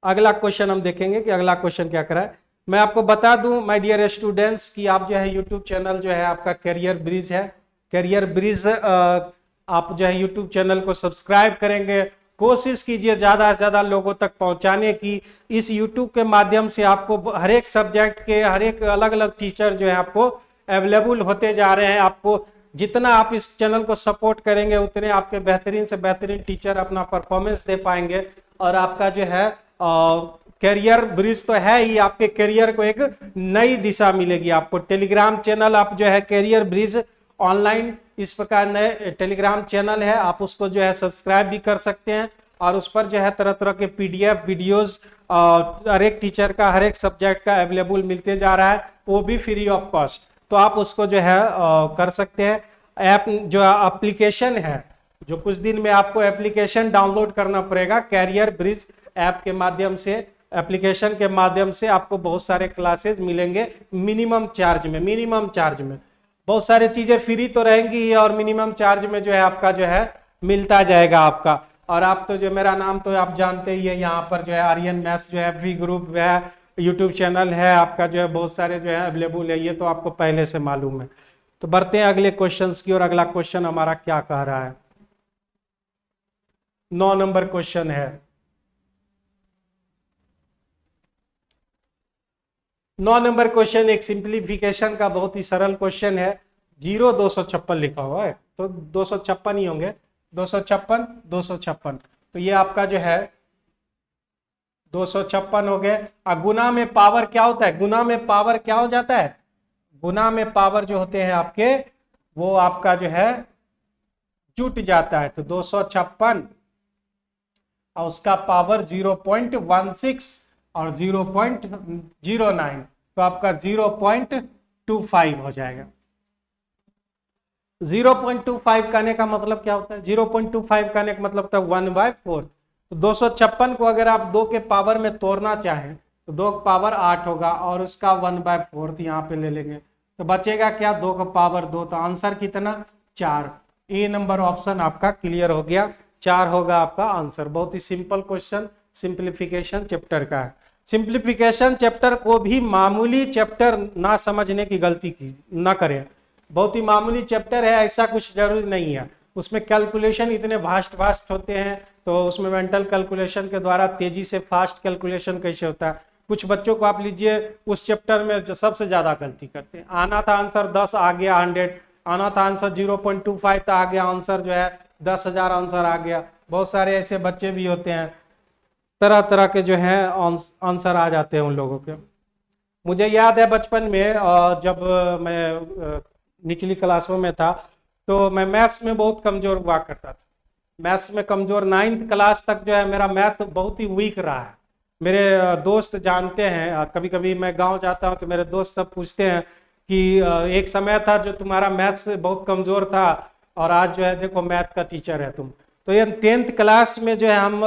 अगला क्वेश्चन हम देखेंगे कि अगला क्वेश्चन क्या कर रहा है। मैं आपको बता दूं माय डियर स्टूडेंट्स कि आप जो है यूट्यूब चैनल जो है आपका करियर ब्रिज है। करियर ब्रिज आप जो है यूट्यूब चैनल को सब्सक्राइब करेंगे, कोशिश कीजिए ज़्यादा से ज़्यादा लोगों तक पहुंचाने की। इस यूट्यूब के माध्यम से आपको हर एक सब्जेक्ट के हर एक अलग अलग टीचर जो है आपको अवेलेबल होते जा रहे हैं। आपको जितना आप इस चैनल को सपोर्ट करेंगे उतने आपके बेहतरीन से बेहतरीन टीचर अपना परफॉर्मेंस दे पाएंगे, और आपका जो है करियर ब्रिज तो है ही, आपके करियर को एक नई दिशा मिलेगी। आपको टेलीग्राम चैनल आप जो है करियर ब्रिज ऑनलाइन इस प्रकार नए टेलीग्राम चैनल है, आप उसको जो है सब्सक्राइब भी कर सकते हैं, और उस पर जो है तरह तरह के पीडीएफ वीडियोस हर एक टीचर का हर एक सब्जेक्ट का अवेलेबल मिलते जा रहा है, वो भी फ्री ऑफ कॉस्ट। तो आप उसको जो है कर सकते हैं। ऐप जो एप्लीकेशन है, जो कुछ दिन में आपको एप्लीकेशन डाउनलोड करना पड़ेगा कैरियर ब्रिज ऐप के माध्यम से। एप्लीकेशन के माध्यम से आपको बहुत सारे क्लासेस मिलेंगे मिनिमम चार्ज में। बहुत सारी चीजें फ्री तो रहेंगी ही और मिनिमम चार्ज में जो है आपका जो है मिलता जाएगा आपका। और आप तो जो मेरा नाम तो आप जानते ही है, यहाँ पर जो है आर्यन मैथ्स जो है फ्री ग्रुप है, यूट्यूब चैनल है आपका जो है बहुत सारे जो है अवेलेबल है, ये तो आपको पहले से मालूम है। तो बढ़ते हैं अगले क्वेश्चंस की और अगला क्वेश्चन हमारा क्या कह रहा है। 9 नंबर क्वेश्चन है। 9 नंबर क्वेश्चन एक सिंप्लीफिकेशन का बहुत ही सरल क्वेश्चन है। 0256 लिखा हुआ है तो 256 ही होंगे, 256 तो ये आपका जो है 256 हो गए। और गुना में पावर क्या होता है, गुना में पावर क्या हो जाता है, गुना में पावर जो होते हैं आपके वो आपका जो है जुट जाता है। तो 256 और उसका पावर 0.16 और 0.09 तो आपका 0.25 हो जाएगा। 0.25 कहने का मतलब क्या होता है, 0.25 कहने का मतलब होता है 1/4। तो 256 को अगर आप 2 के पावर में तोड़ना चाहें तो 2 का पावर 8 होगा और उसका 1/4 यहाँ पे ले लेंगे तो बचेगा क्या, 2 का पावर 2। तो आंसर कितना, 4। ए नंबर ऑप्शन आपका क्लियर हो गया, 4 होगा आपका आंसर। बहुत ही सिंपल क्वेश्चन सिंप्लीफिकेशन चैप्टर का है। सिंप्लीफिकेशन चैप्टर को भी मामूली चैप्टर ना समझने की गलती की ना करें। बहुत ही मामूली चैप्टर है, ऐसा कुछ जरूरी नहीं है। उसमें कैलकुलेशन इतने वास्ट होते हैं तो उसमें मेंटल कैलकुलेशन के द्वारा तेजी से फास्ट कैलकुलेशन कैसे होता है। कुछ बच्चों को आप लीजिए उस चैप्टर में सबसे ज्यादा गलती करते हैं। आना था आंसर 10 आ गया 100, आना था आंसर 0.25 तो आ गया आंसर जो है 10,000 आंसर आ गया। बहुत सारे ऐसे बच्चे भी होते हैं, तरह तरह के जो है आंसर आ जाते हैं उन लोगों के। मुझे याद है बचपन में जब मैं निचली क्लासों में था तो मैं मैथ्स में बहुत कमजोर हुआ करता था। मैथ्स में कमजोर 9th क्लास तक जो है मेरा मैथ बहुत ही वीक रहा है। मेरे दोस्त जानते हैं, कभी कभी मैं गांव जाता हूं तो मेरे दोस्त सब पूछते हैं कि एक समय था जो तुम्हारा मैथ्स बहुत कमजोर था और आज जो है देखो मैथ का टीचर है तुम। तो ये 10th क्लास में जो है हम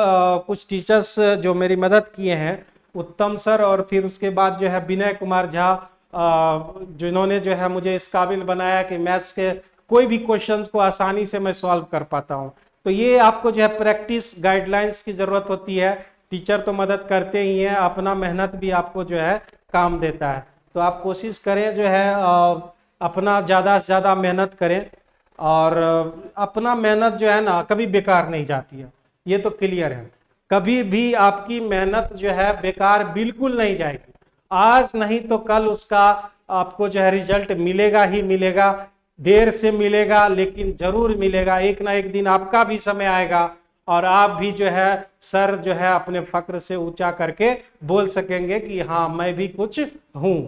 कुछ टीचर्स जो मेरी मदद किए हैं, उत्तम सर और फिर उसके बाद जो है विनय कुमार झा, जिन्होंने जो है मुझे इस काबिल बनाया कि मैथ्स के कोई भी क्वेश्चंस को आसानी से मैं सॉल्व कर पाता हूं। तो ये आपको जो है प्रैक्टिस गाइडलाइंस की जरूरत होती है। टीचर तो मदद करते ही हैं, अपना मेहनत भी आपको जो है काम देता है। तो आप कोशिश करें जो है अपना ज़्यादा से ज़्यादा मेहनत करें और अपना मेहनत जो है ना कभी बेकार नहीं जाती है, ये तो क्लियर है। कभी भी आपकी मेहनत जो है बेकार बिल्कुल नहीं जाएगी। आज नहीं तो कल उसका आपको जो है रिजल्ट मिलेगा ही मिलेगा, देर से मिलेगा लेकिन जरूर मिलेगा। एक ना एक दिन आपका भी समय आएगा और आप भी जो है सर जो है अपने फक्र से ऊंचा करके बोल सकेंगे कि हाँ मैं भी कुछ हूं।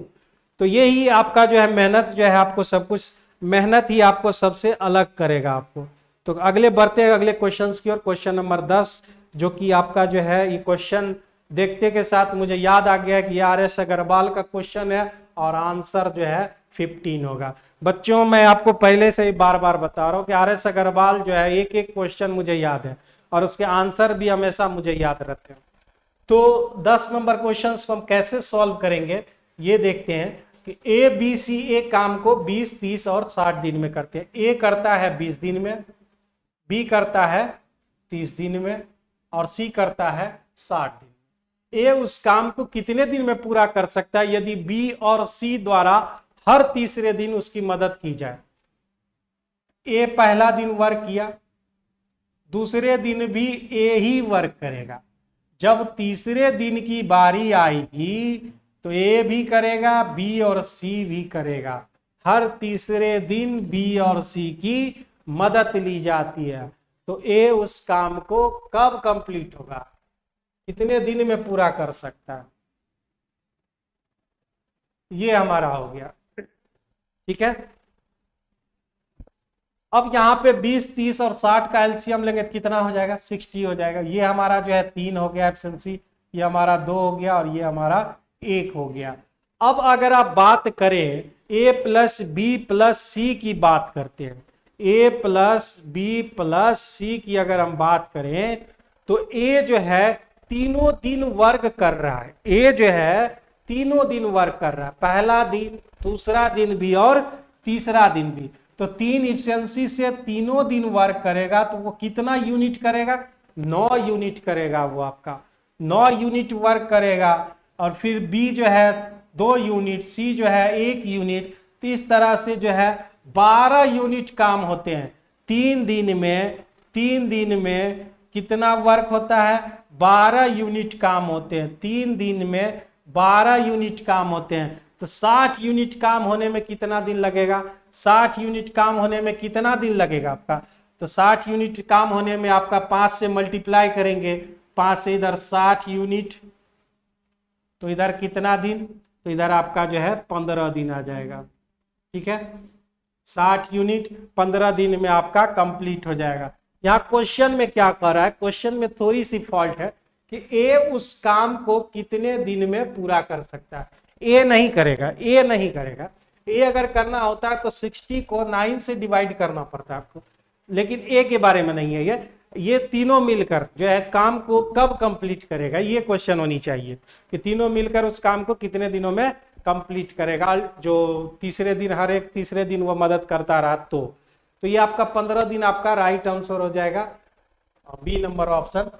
तो यही आपका जो है मेहनत जो है आपको सब कुछ, मेहनत ही आपको सबसे अलग करेगा आपको। तो अगले बढ़ते हैं अगले क्वेश्चंस की ओर। क्वेश्चन नंबर 10 जो कि आपका जो है ये क्वेश्चन देखते के साथ मुझे याद आ गया कि RS अग्रवाल का क्वेश्चन है और आंसर जो है 15 होगा। बच्चों मैं आपको पहले से ही बार बार बता रहा हूँ कि RS अग्रवाल जो है एक एक क्वेश्चन मुझे याद है और उसके आंसर भी हमेशा मुझे याद रहते हैं। तो 10 नंबर क्वेश्चन को हम कैसे सॉल्व करेंगे ये देखते हैं कि A काम को 20, 30 और 60 दिन में करते हैं। A करता है 20 दिन में, B करता है 30 दिन में और C करता है 60 दिन में। A उस काम को कितने दिन में पूरा कर सकता है यदि B और C द्वारा हर तीसरे दिन उसकी मदद की जाए। A पहला दिन वर्क किया, दूसरे दिन भी A ही वर्क करेगा। जब तीसरे दिन की बारी आएगी तो A भी करेगा, B और C भी करेगा। हर तीसरे दिन B और C की मदद ली जाती है। तो A उस काम को कब कंप्लीट होगा, कितने दिन में पूरा कर सकता है, ये हमारा हो गया। ठीक है, अब यहाँ पे 20, 30 और 60 का एलसीएम लेंगे तो कितना हो जाएगा? 60 हो जाएगा। ये हमारा जो है 3 हो गया एफिशिएंसी, ये हमारा 2 हो गया और ये हमारा 1 हो गया। अब अगर आप बात करें a प्लस बी प्लस सी की बात करते हैं, a प्लस बी प्लस सी की अगर हम बात करें तो a जो है तीनों दिन वर्क कर रहा है, a जो है तीनों दिन वर्क कर रहा है, पहला दिन, दूसरा दिन भी और तीसरा दिन भी। तो 3 इफिशियंसी से तीनों दिन वर्क करेगा तो वो कितना यूनिट करेगा? 9 यूनिट करेगा वो आपका, 9 यूनिट वर्क करेगा। और फिर बी जो है 2 यूनिट, सी जो है 1 यूनिट, तो इस तरह से जो है 12 यूनिट काम होते हैं 3 दिन में। 3 दिन में कितना वर्क होता है? 12 यूनिट काम होते हैं 3 दिन में, 12 यूनिट काम होते हैं। तो 60 यूनिट काम होने में कितना दिन लगेगा? 60 यूनिट काम होने में कितना दिन लगेगा आपका? तो 60 यूनिट काम होने में आपका 5 से मल्टीप्लाई करेंगे, 5 से इधर 60 यूनिट, तो इधर कितना दिन? तो इधर आपका जो है 15 दिन आ जाएगा। ठीक है, 60 यूनिट 15 दिन में आपका कंप्लीट हो जाएगा। यहाँ क्वेश्चन में क्या कर रहा है? क्वेश्चन में थोड़ी सी फॉल्ट है कि ए उस काम को कितने दिन में पूरा कर सकता है। ए नहीं करेगा, ए नहीं करेगा। ए अगर करना होता है तो 60 को 9 से डिवाइड करना पड़ता है आपको, लेकिन ए के बारे में नहीं है। ये तीनों मिलकर जो है काम को कब कंप्लीट करेगा, ये क्वेश्चन होनी चाहिए कि तीनों मिलकर उस काम को कितने दिनों में कंप्लीट करेगा। जो तीसरे दिन, हर एक तीसरे दिन वो मदद करता रहा तो ये आपका 15 दिन आपका राइट आंसर हो जाएगा, बी नंबर ऑप्शन।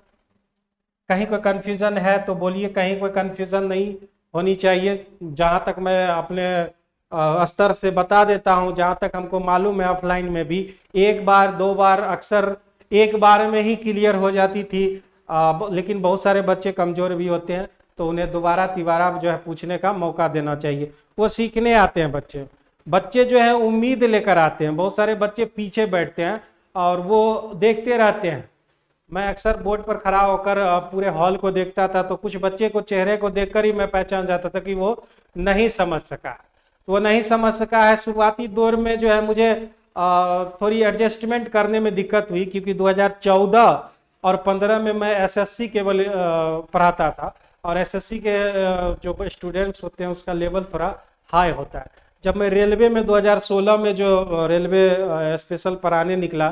कहीं कोई कंफ्यूजन है तो बोलिए, कहीं कोई कंफ्यूजन नहीं होनी चाहिए। जहां तक मैं अपने स्तर से बता देता हूं, जहां तक हमको मालूम है ऑफलाइन में भी 1 बार 2 बार अक्सर 1 बार में ही क्लियर हो जाती थी, लेकिन बहुत सारे बच्चे कमजोर भी होते हैं तो उन्हें दोबारा तिबारा जो है पूछने का मौका देना चाहिए। वो सीखने आते हैं बच्चे जो है उम्मीद लेकर आते हैं। बहुत सारे बच्चे पीछे बैठते हैं और वो देखते रहते हैं। मैं अक्सर बोर्ड पर खड़ा होकर पूरे हॉल को देखता था, तो कुछ बच्चे को चेहरे को देखकर ही मैं पहचान जाता था कि वो नहीं समझ सका। तो वो नहीं समझ सका है। शुरुआती दौर में जो है मुझे थोड़ी एडजस्टमेंट करने में दिक्कत हुई, क्योंकि 2014 और 15 में मैं एसएससी केवल पढ़ाता था, और एसएससी के जो स्टूडेंट्स होते हैं उसका लेवल थोड़ा हाई होता है। जब मैं रेलवे में 2016 में जो रेलवे स्पेशल पढ़ाने निकला,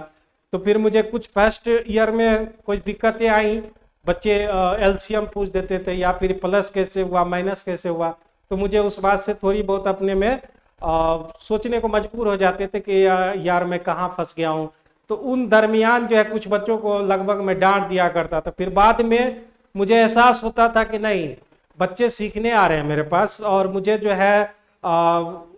तो फिर मुझे कुछ फर्स्ट ईयर में कुछ दिक्कतें आई। बच्चे एलसीएम पूछ देते थे, या फिर प्लस कैसे हुआ, माइनस कैसे हुआ। तो मुझे उस बात से थोड़ी बहुत अपने में सोचने को मजबूर हो जाते थे कि यार मैं कहाँ फंस गया हूँ। तो उन दरमियान जो है कुछ बच्चों को लगभग मैं डांट दिया करता था। फिर बाद में मुझे एहसास होता था कि नहीं, बच्चे सीखने आ रहे हैं मेरे पास, और मुझे जो है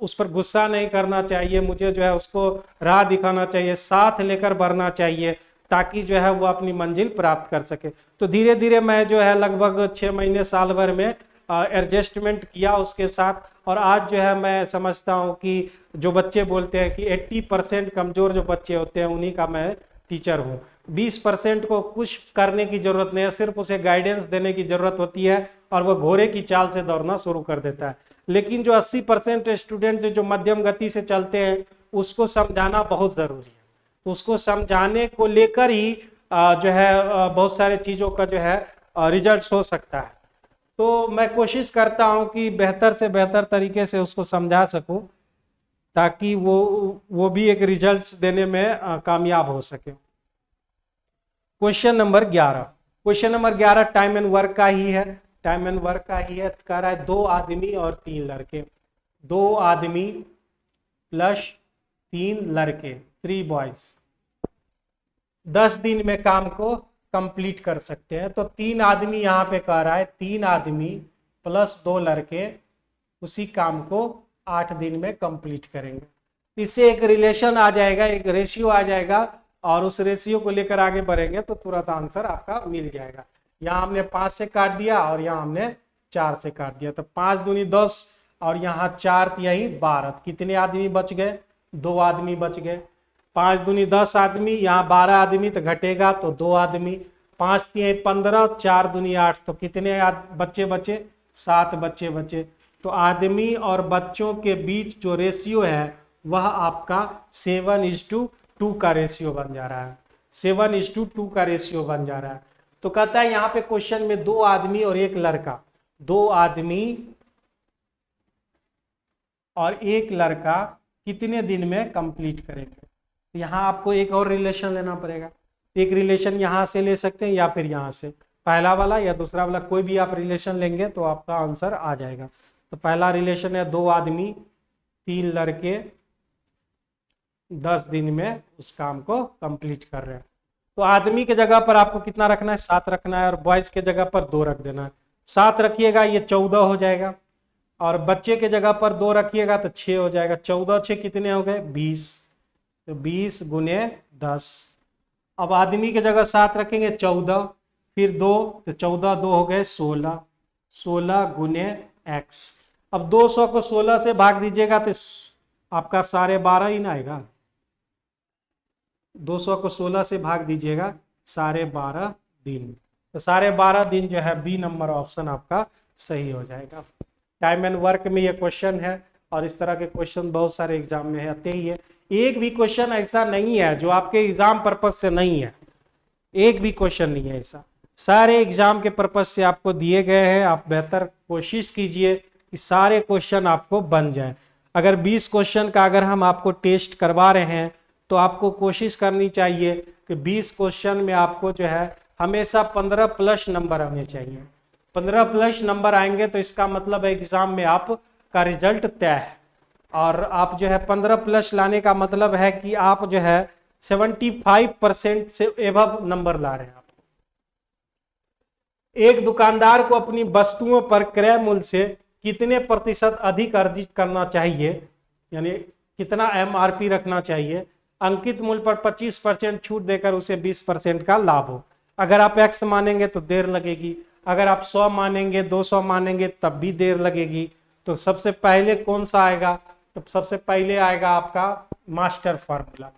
उस पर गुस्सा नहीं करना चाहिए। मुझे जो है उसको राह दिखाना चाहिए, साथ लेकर बढ़ना चाहिए, ताकि जो है वो अपनी मंजिल प्राप्त कर सके। तो धीरे धीरे मैं जो है लगभग 6 महीने साल भर में एडजस्टमेंट किया उसके साथ, और आज जो है मैं समझता हूँ कि जो बच्चे बोलते हैं कि 80% कमज़ोर जो बच्चे होते हैं उन्हीं का मैं टीचर हूँ। 20% को कुछ करने की ज़रूरत नहीं है, सिर्फ उसे गाइडेंस देने की ज़रूरत होती है और वो घोड़े की चाल से दौड़ना शुरू कर देता है। लेकिन जो 80% स्टूडेंट जो मध्यम गति से चलते हैं उसको समझाना बहुत ज़रूरी है। तो उसको समझाने को लेकर ही जो है बहुत सारे चीज़ों का जो है रिजल्ट हो सकता है। तो मैं कोशिश करता हूं कि बेहतर से बेहतर तरीके से उसको समझा सकूं, ताकि वो भी एक रिजल्ट्स देने में कामयाब हो सके। Question number 11, question number 11 time and work का ही है, टाइम एंड वर्क का ही है। कह रहा है 2 आदमी और 3 लड़के, 2 आदमी प्लस 3 लड़के, 3 बॉयज 10 दिन में काम को कंप्लीट कर सकते हैं। तो 3 आदमी यहाँ पे कह रहा है, 3 आदमी प्लस 2 लड़के उसी काम को 8 दिन में कंप्लीट करेंगे। इससे एक रिलेशन आ जाएगा, एक रेशियो आ जाएगा, और उस रेशियो को लेकर आगे बढ़ेंगे तो तुरंत आंसर आपका मिल जाएगा। यहाँ हमने 5 से काट दिया और यहाँ हमने 4 से काट दिया, तो 5 दूनी 10 और यहाँ 4 तिहाई 12। कितने आदमी बच गए? 2 आदमी बच गए। 5 दूनी 10 आदमी, यहाँ 12 आदमी तो घटेगा तो 2 आदमी। 5 तिहाई 15, 4 दूनी 8, तो कितने बच्चे बचे? 7 बच्चे बचे। तो आदमी और बच्चों के बीच जो रेशियो है वह आपका 7:2 2 का रेशियो बन जा रहा है, 7:2 का रेशियो बन जा रहा है। तो कहता है यहाँ पे क्वेश्चन में 2 आदमी और 1 लड़का, 2 आदमी और 1 लड़का कितने दिन में कंप्लीट करेंगे। यहाँ आपको एक और रिलेशन लेना पड़ेगा। एक रिलेशन यहाँ से ले सकते हैं या फिर यहाँ से, पहला वाला या दूसरा वाला, कोई भी आप रिलेशन लेंगे तो आपका आंसर आ जाएगा। तो पहला रिलेशन है 2 आदमी 3 लड़के 10 दिन में उस काम को कंप्लीट कर रहे हैं। तो आदमी के जगह पर आपको कितना रखना है, 7 रखना है, और बॉयज के जगह पर 2 रख देना है। 7 रखिएगा ये 14 हो जाएगा, और बच्चे के जगह पर 2 रखिएगा तो 6 हो जाएगा। 14 6 कितने हो गए, 20। तो 20 गुने 10। अब आदमी के जगह 7 रखेंगे 14, फिर 2 तो 14 2 हो गए 16, 16 गुने x। अब 200 को 16 से भाग दीजिएगा तो आपका 12.5 ही ना आएगा। 200 को 16 से भाग दीजिएगा 12.5 दिन। तो 12.5 दिन जो है बी नंबर ऑप्शन आपका सही हो जाएगा। टाइम एंड वर्क में ये क्वेश्चन है, और इस तरह के क्वेश्चन बहुत सारे एग्जाम में आते ही है। एक भी क्वेश्चन ऐसा नहीं है जो आपके एग्जाम पर्पज से नहीं है, एक भी क्वेश्चन नहीं है ऐसा, सारे एग्जाम के पर्पज से आपको दिए गए हैं। आप बेहतर कोशिश कीजिए कि सारे क्वेश्चन आपको बन जाए। अगर 20 क्वेश्चन का अगर हम आपको टेस्ट करवा रहे हैं तो आपको कोशिश करनी चाहिए कि 20 क्वेश्चन में आपको जो है हमेशा 15 प्लस नंबर आने चाहिए। 15 प्लस नंबर आएंगे तो इसका मतलब है एग्जाम में आपका रिजल्ट तय है। और आप जो है 15 प्लस लाने का मतलब है कि आप जो है 75% से एबव नंबर ला रहे हैं। आप एक दुकानदार को अपनी वस्तुओं पर क्रय मूल्य से कितने प्रतिशत अधिक अर्जित करना चाहिए, यानी कितना MRP रखना चाहिए, अंकित मूल्य पर 25% छूट देकर उसे 20% का लाभ हो। अगर आप x मानेंगे तो देर लगेगी, अगर आप 100 मानेंगे 200 मानेंगे तब भी देर लगेगी। तो सबसे पहले कौन सा आएगा, तो सबसे पहले आएगा आपका मास्टर फार्मूला।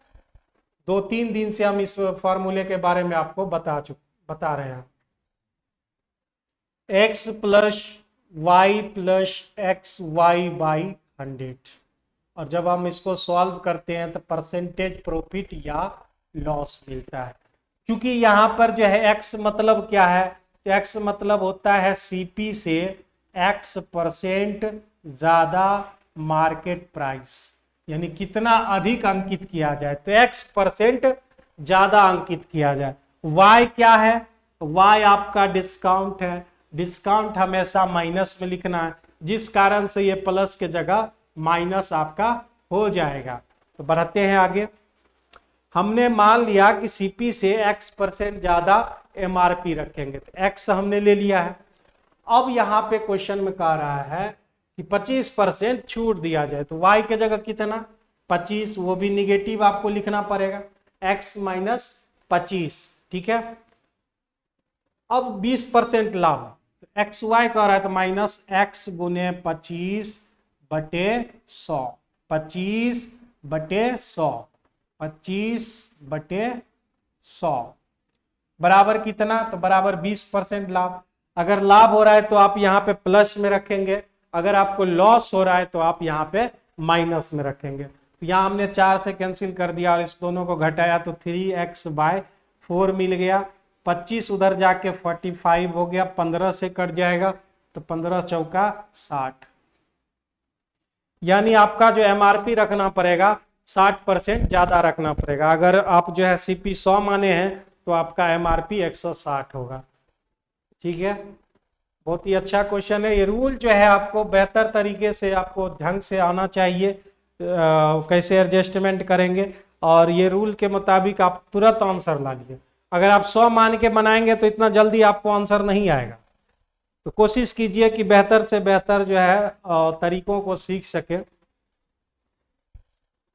2-3 दिन से हम इस फार्मूले के बारे में आपको बता रहे हैं। x plus Y plus X Y by 100, और जब हम इसको सॉल्व करते हैं तो परसेंटेज प्रॉफिट या लॉस मिलता है। क्योंकि यहाँ पर जो है x मतलब क्या है, तो x मतलब होता है CP से x% ज्यादा मार्केट प्राइस, यानी कितना अधिक अंकित किया जाए, तो x% ज्यादा अंकित किया जाए। y क्या है, y आपका डिस्काउंट है, डिस्काउंट हमेशा माइनस में लिखना है, जिस कारण से ये प्लस के जगह माइनस आपका हो जाएगा। तो बढ़ते हैं आगे। हमने मान लिया कि CP से x% ज्यादा MRP रखेंगे, तो x हमने ले लिया है। अब यहाँ पे क्वेश्चन में कह रहा है कि 25% छूट दिया जाए, तो y के जगह कितना 25, वो भी निगेटिव आपको लिखना पड़ेगा, x माइनस 25, ठीक है। अब 20% लाभ, एक्स वाई कह रहा है तो माइनस x गुने 25 बटे 100, 25 बटे 100, 25 बटे 100 बराबर कितना, तो बराबर 20% लाभ। अगर लाभ हो रहा है तो आप यहाँ पे प्लस में रखेंगे, अगर आपको लॉस हो रहा है तो आप यहाँ पे माइनस में रखेंगे। तो यहाँ हमने 4 से कैंसिल कर दिया और इस दोनों को घटाया तो 3x/4 मिल गया। 25 उधर जाके 45 हो गया, 15 से कट जाएगा तो 15 चौका 60, यानी आपका जो MRP रखना पड़ेगा 60% ज्यादा रखना पड़ेगा। अगर आप जो है CP 100 माने हैं तो आपका MRP 160 होगा, ठीक है। बहुत ही अच्छा क्वेश्चन है। ये रूल जो है आपको बेहतर तरीके से आपको ढंग से आना चाहिए, कैसे एडजस्टमेंट करेंगे, और ये रूल के मुताबिक आप तुरंत आंसर ला लिए। अगर आप 100 मान के बनाएंगे तो इतना जल्दी आपको आंसर नहीं आएगा। तो कोशिश कीजिए कि बेहतर से बेहतर जो है तरीकों को सीख सके।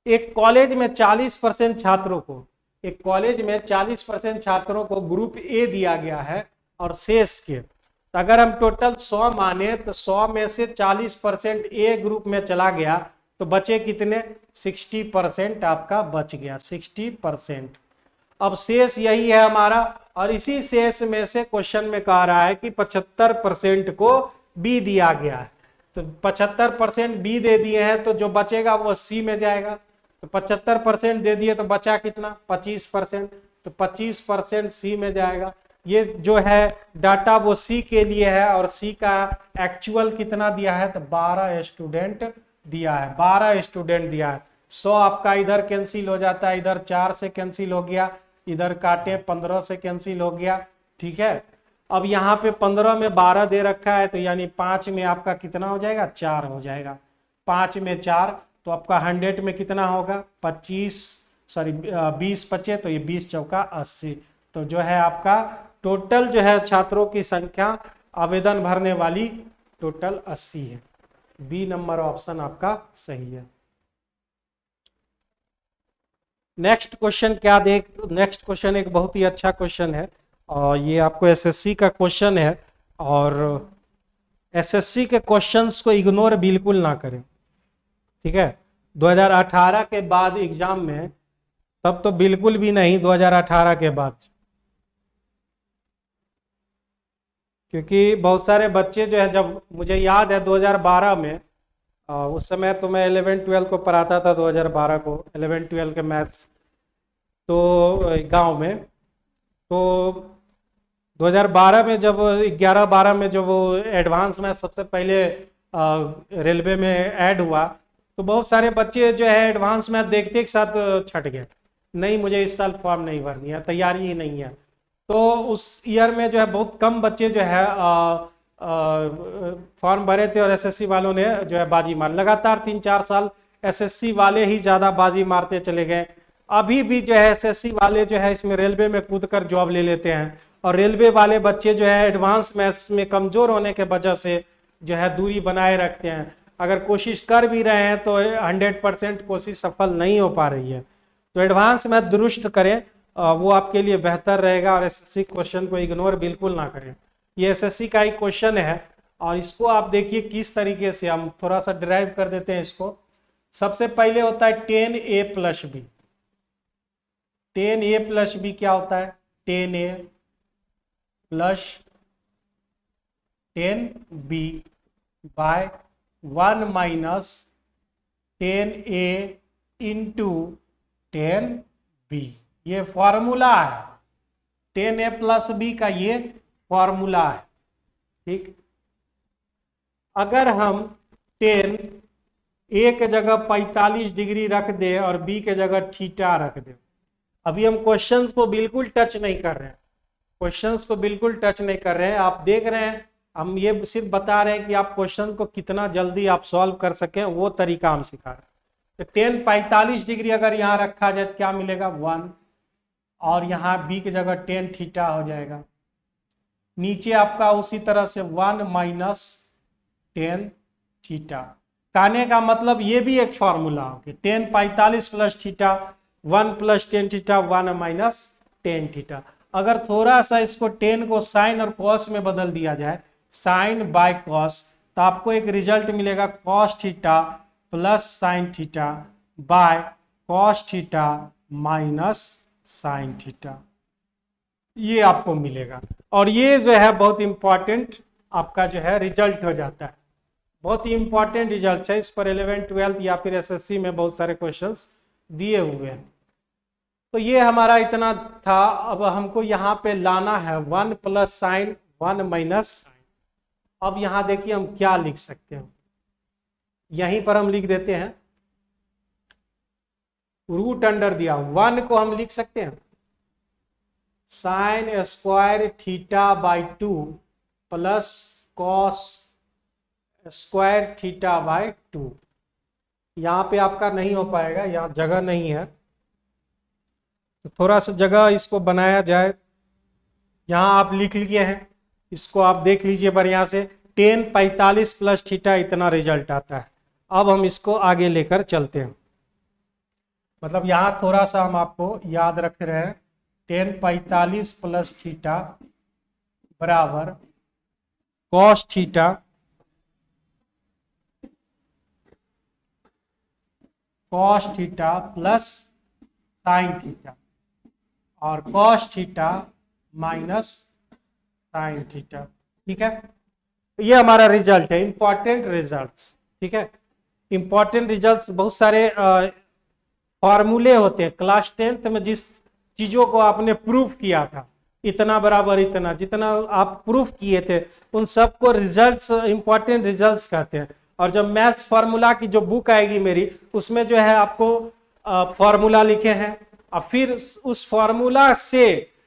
एक कॉलेज में 40% छात्रों को, एक कॉलेज में 40% छात्रों को ग्रुप ए दिया गया है और शेष के, तो अगर हम टोटल 100 माने तो 100 में से 40% ए ग्रुप में चला गया तो बचे कितने, 60% आपका बच गया, 60%। अब शेष यही है हमारा, और इसी शेष में से क्वेश्चन में कह रहा है कि 75% को बी दिया गया है, तो 75% बी दे दिए हैं, तो जो बचेगा वो सी में जाएगा। तो 75% दे दिए तो बचा कितना 25%, तो 25% सी में जाएगा। ये जो है डाटा वो सी के लिए है और सी का एक्चुअल कितना दिया है तो 12 स्टूडेंट दिया है, 12 स्टूडेंट दिया है। 100 आपका इधर कैंसिल हो जाता है, इधर 4 से कैंसिल हो गया, इधर काटे 15 से कैंसिल हो गया। ठीक है, अब यहाँ पे 15 में 12 दे रखा है तो यानी 5 में आपका कितना हो जाएगा 4 हो जाएगा, 5 में 4 तो आपका 100 में कितना होगा 25, सॉरी 20 बचे तो ये 20 चौका 80। तो जो है आपका टोटल जो है छात्रों की संख्या आवेदन भरने वाली टोटल 80 है। बी नंबर ऑप्शन आपका सही है। नेक्स्ट क्वेश्चन क्या देख, नेक्स्ट क्वेश्चन एक बहुत ही अच्छा क्वेश्चन है और ये आपको एसएससी का क्वेश्चन है और एसएससी के क्वेश्चंस को इग्नोर बिल्कुल ना करें। ठीक है, 2018 के बाद एग्जाम में, तब तो बिल्कुल भी नहीं 2018 के बाद, क्योंकि बहुत सारे बच्चे जो है, जब मुझे याद है 2012 में, उस समय तो मैं 11-12 को पढ़ाता था, 2012 को 11-12 के मैथ्स तो गांव में, तो 2012 में जब 11-12 में जब वो एडवांस मैथ सबसे पहले रेलवे में ऐड हुआ तो बहुत सारे बच्चे जो है एडवांस मैथ देखते एक साथ छट गए, नहीं मुझे इस साल फॉर्म नहीं भरनी है, तैयारी ही नहीं है। तो उस ईयर में जो है बहुत कम बच्चे जो है फॉर्म भरे थे और एसएससी वालों ने जो है बाजी मार, लगातार 3-4 साल एसएससी वाले ही ज़्यादा बाजी मारते चले गए। अभी भी जो है एसएससी वाले जो है इसमें रेलवे में कूद कर जॉब ले लेते हैं और रेलवे वाले बच्चे जो है एडवांस मैथ्स में कमज़ोर होने के वजह से जो है दूरी बनाए रखते हैं। अगर कोशिश कर भी रहे हैं तो 100% कोशिश सफल नहीं हो पा रही है। तो एडवांस मैथ दुरुस्त करें, वो आपके लिए बेहतर रहेगा और एसएससी क्वेश्चन को इग्नोर बिल्कुल ना करें। ये एसएससी का ही क्वेश्चन है और इसको आप देखिए किस तरीके से हम थोड़ा सा डिराइव कर देते हैं इसको। सबसे पहले होता है 10a plus B. 10a plus B क्या होता है 10a plus 10b bye 1 minus 10a into 10b। ये फॉर्मूला है 10a प्लस बी का, ये फॉर्मूला है। ठीक, अगर हम 10 ए के जगह 45 डिग्री रख दे और बी के जगह थीटा रख दे, अभी हम क्वेश्चंस को बिल्कुल टच नहीं कर रहे हैं, क्वेश्चंस को बिल्कुल टच नहीं कर रहे हैं, आप देख रहे हैं, हम ये सिर्फ बता रहे हैं कि आप क्वेश्चन को कितना जल्दी आप सॉल्व कर सकें, वो तरीका हम सिखा रहे हैं। तो 10 45 डिग्री अगर यहाँ रखा जाए तो क्या मिलेगा 1 और यहाँ बी की जगह 10 थीटा हो जाएगा। नीचे आपका उसी तरह से 1 माइनस 10 थीटा। कहने का मतलब ये भी एक फॉर्मूला हो कि 10 45 plus theta 1 plus 10 theta 1 minus 10 theta. अगर थोड़ा सा इसको 10 को साइन और कॉस में बदल दिया जाए, साइन बाय कॉस, तो आपको एक रिजल्ट मिलेगा cos theta plus sine theta by cos theta minus sine theta, ये आपको मिलेगा। और ये जो है बहुत इंपॉर्टेंट आपका जो है रिजल्ट हो जाता है, बहुत ही इंपॉर्टेंट रिजल्ट है। इस पर 11-12 या फिर एसएससी में बहुत सारे क्वेश्चंस दिए हुए हैं। तो ये हमारा इतना था। अब हमको यहाँ पे लाना है 1 प्लस साइन 1 माइनस साइन। अब यहाँ देखिए हम क्या लिख सकते हैं, यहीं पर हम लिख देते हैं रूट अंडर दिया 1 को हम लिख सकते हैं sine square theta by 2 plus cos square theta by 2। यहाँ पे आपका नहीं हो पाएगा, यहाँ जगह नहीं है, तो थोड़ा सा जगह इसको बनाया जाए। यहाँ आप लिख लिए हैं, इसको आप देख लीजिए बढ़िया से, 10 45 प्लस थीटा इतना रिजल्ट आता है। अब हम इसको आगे लेकर चलते हैं, मतलब यहाँ थोड़ा सा हम आपको याद रख रहे हैं 10 45 प्लस थीटा बराबर cos theta plus sine theta और cos theta minus sine theta. ठीक है, ये हमारा रिजल्ट है, इंपॉर्टेंट रिजल्ट्स। ठीक है, इंपॉर्टेंट रिजल्ट्स बहुत सारे फॉर्मूले होते हैं, क्लास 10th में जिस चीजों को आपने प्रूफ किया था, इतना बराबर इतना, जितना आप प्रूफ किए थे उन सबको रिजल्ट्स, इंपॉर्टेंट रिजल्ट्स कहते हैं। और जब मैथ्स फार्मूला की जो बुक आएगी मेरी, उसमें जो है आपको फार्मूला लिखे हैं, और फिर उस फार्मूला से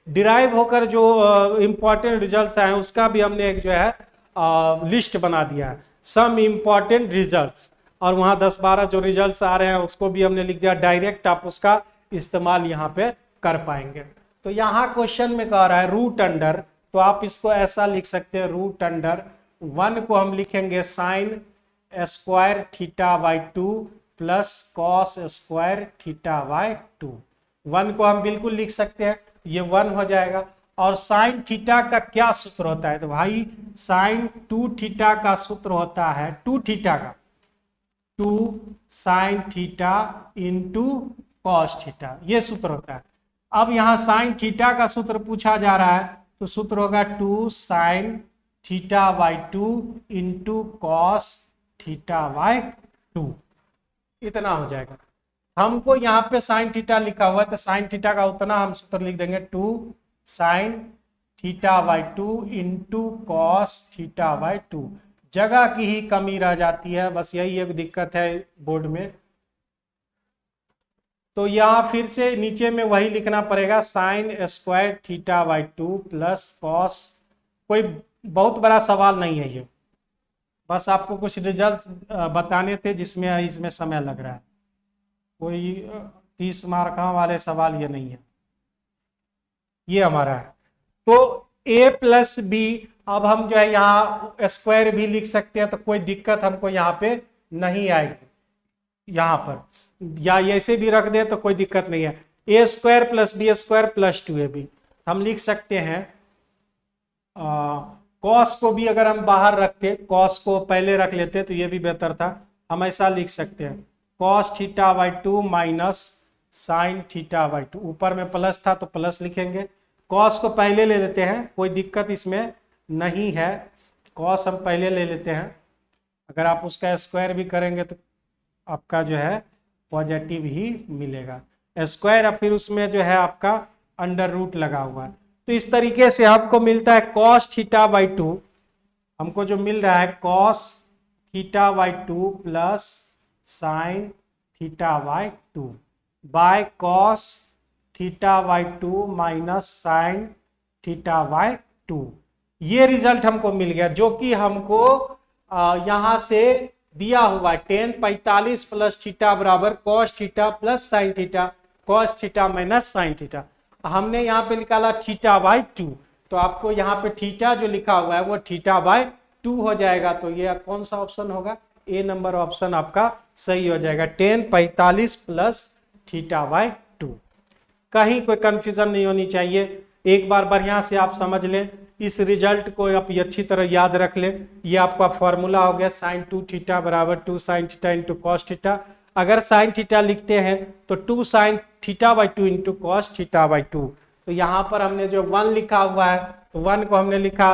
डिराइव होकर जो इंपॉर्टेंट रिजल्ट्स आए उसका भी हमने एक जो है लिस्ट बना दिया है, सम इंपॉर्टेंट रिजल्ट्स। और वहां 10-12 जो रिजल्ट्स आ रहे हैं उसको भी हमने लिख दिया, डायरेक्ट आप उसका इस्तेमाल यहाँ पे कर पाएंगे। तो यहाँ क्वेश्चन में कह रहा है रूट अंडर, तो आप इसको ऐसा लिख सकते हैं, रूट अंडर 1 को हम लिखेंगे sine square theta by 2 plus cos square theta by 2। 1 को हम बिल्कुल लिख सकते हैं, ये 1 हो जाएगा। और साइन थीटा का क्या सूत्र होता है, तो भाई साइन 2 थीटा का सूत्र होता है 2 थीटा का 2 sine theta into cos theta, ये सूत्र होता है। अब यहाँ साइन थीटा का सूत्र पूछा जा रहा है, तो सूत्र होगा 2 sine theta by 2 into cos theta by 2, इतना हो जाएगा। हमको यहाँ पे साइन थीटा लिखा हुआ है, तो साइन थीटा का उतना हम सूत्र लिख देंगे 2 sine theta by 2 into cos theta by 2। जगह की ही कमी रह जाती है, बस यही एक दिक्कत है बोर्ड में। तो यहाँ फिर से नीचे में वही लिखना पड़ेगा, sine square theta by 2 plus cos. कोई बहुत बड़ा सवाल नहीं है ये, बस आपको कुछ रिजल्ट्स बताने थे जिसमें इसमें समय लग रहा है। कोई 30 मार्क वाले सवाल ये नहीं है, ये हमारा है। तो a प्लस बी, अब हम जो है यहाँ स्क्वायर भी लिख सकते हैं, तो कोई दिक्कत हमको यहाँ पे नहीं आएगी यहाँ पर, या ऐसे भी रख दे तो कोई दिक्कत नहीं है। A square plus B square plus 2ab हम लिख सकते हैं। कॉस को भी अगर हम बाहर रखते, कॉस को पहले रख लेते तो ये भी बेहतर था, हम ऐसा लिख सकते हैं cos theta by 2 minus sine theta by 2। ऊपर में प्लस था तो प्लस लिखेंगे, कॉस को पहले ले लेते हैं, कोई दिक्कत इसमें नहीं है, कॉस हम पहले ले लेते हैं। अगर आप उसका स्क्वायर भी करेंगे तो आपका जो है पॉजिटिव ही मिलेगा स्क्वायर, और फिर उसमें जो है आपका अंडर रूट लगा हुआ है। तो इस तरीके से आपको मिलता है कॉस थीटा बाई 2, हमको जो मिल रहा है cos theta by 2 plus sine theta by 2 by cos theta by 2 minus sine theta by 2। ये रिजल्ट हमको मिल गया, जो कि हमको यहां से दिया हुआ 10/45 प्लस थीटा बराबर cos theta plus sine theta, cos theta minus sine theta. हमने यहाँ पे निकाला थीटा बाई 2, तो आपको यहाँ पे थीटा जो लिखा हुआ है वो थीटा बाई 2 हो जाएगा। तो ये कौन सा ऑप्शन होगा, ए नंबर ऑप्शन आपका सही हो जाएगा, 10/45 प्लस थीटा बाई 2। कहीं कोई कंफ्यूजन नहीं होनी चाहिए, एक बार बढ़िया से आप समझ लें, इस रिजल्ट को आप अच्छी तरह याद रख ले। ये आपका फॉर्मूला हो गया साइन 2 थीटा बराबर 2 sine theta into cos theta. अगर साइन थीटा लिखते हैं तो 2 sine theta by 2 into cos theta by 2। तो यहाँ पर हमने जो 1 लिखा हुआ है, तो 1 को हमने लिखा,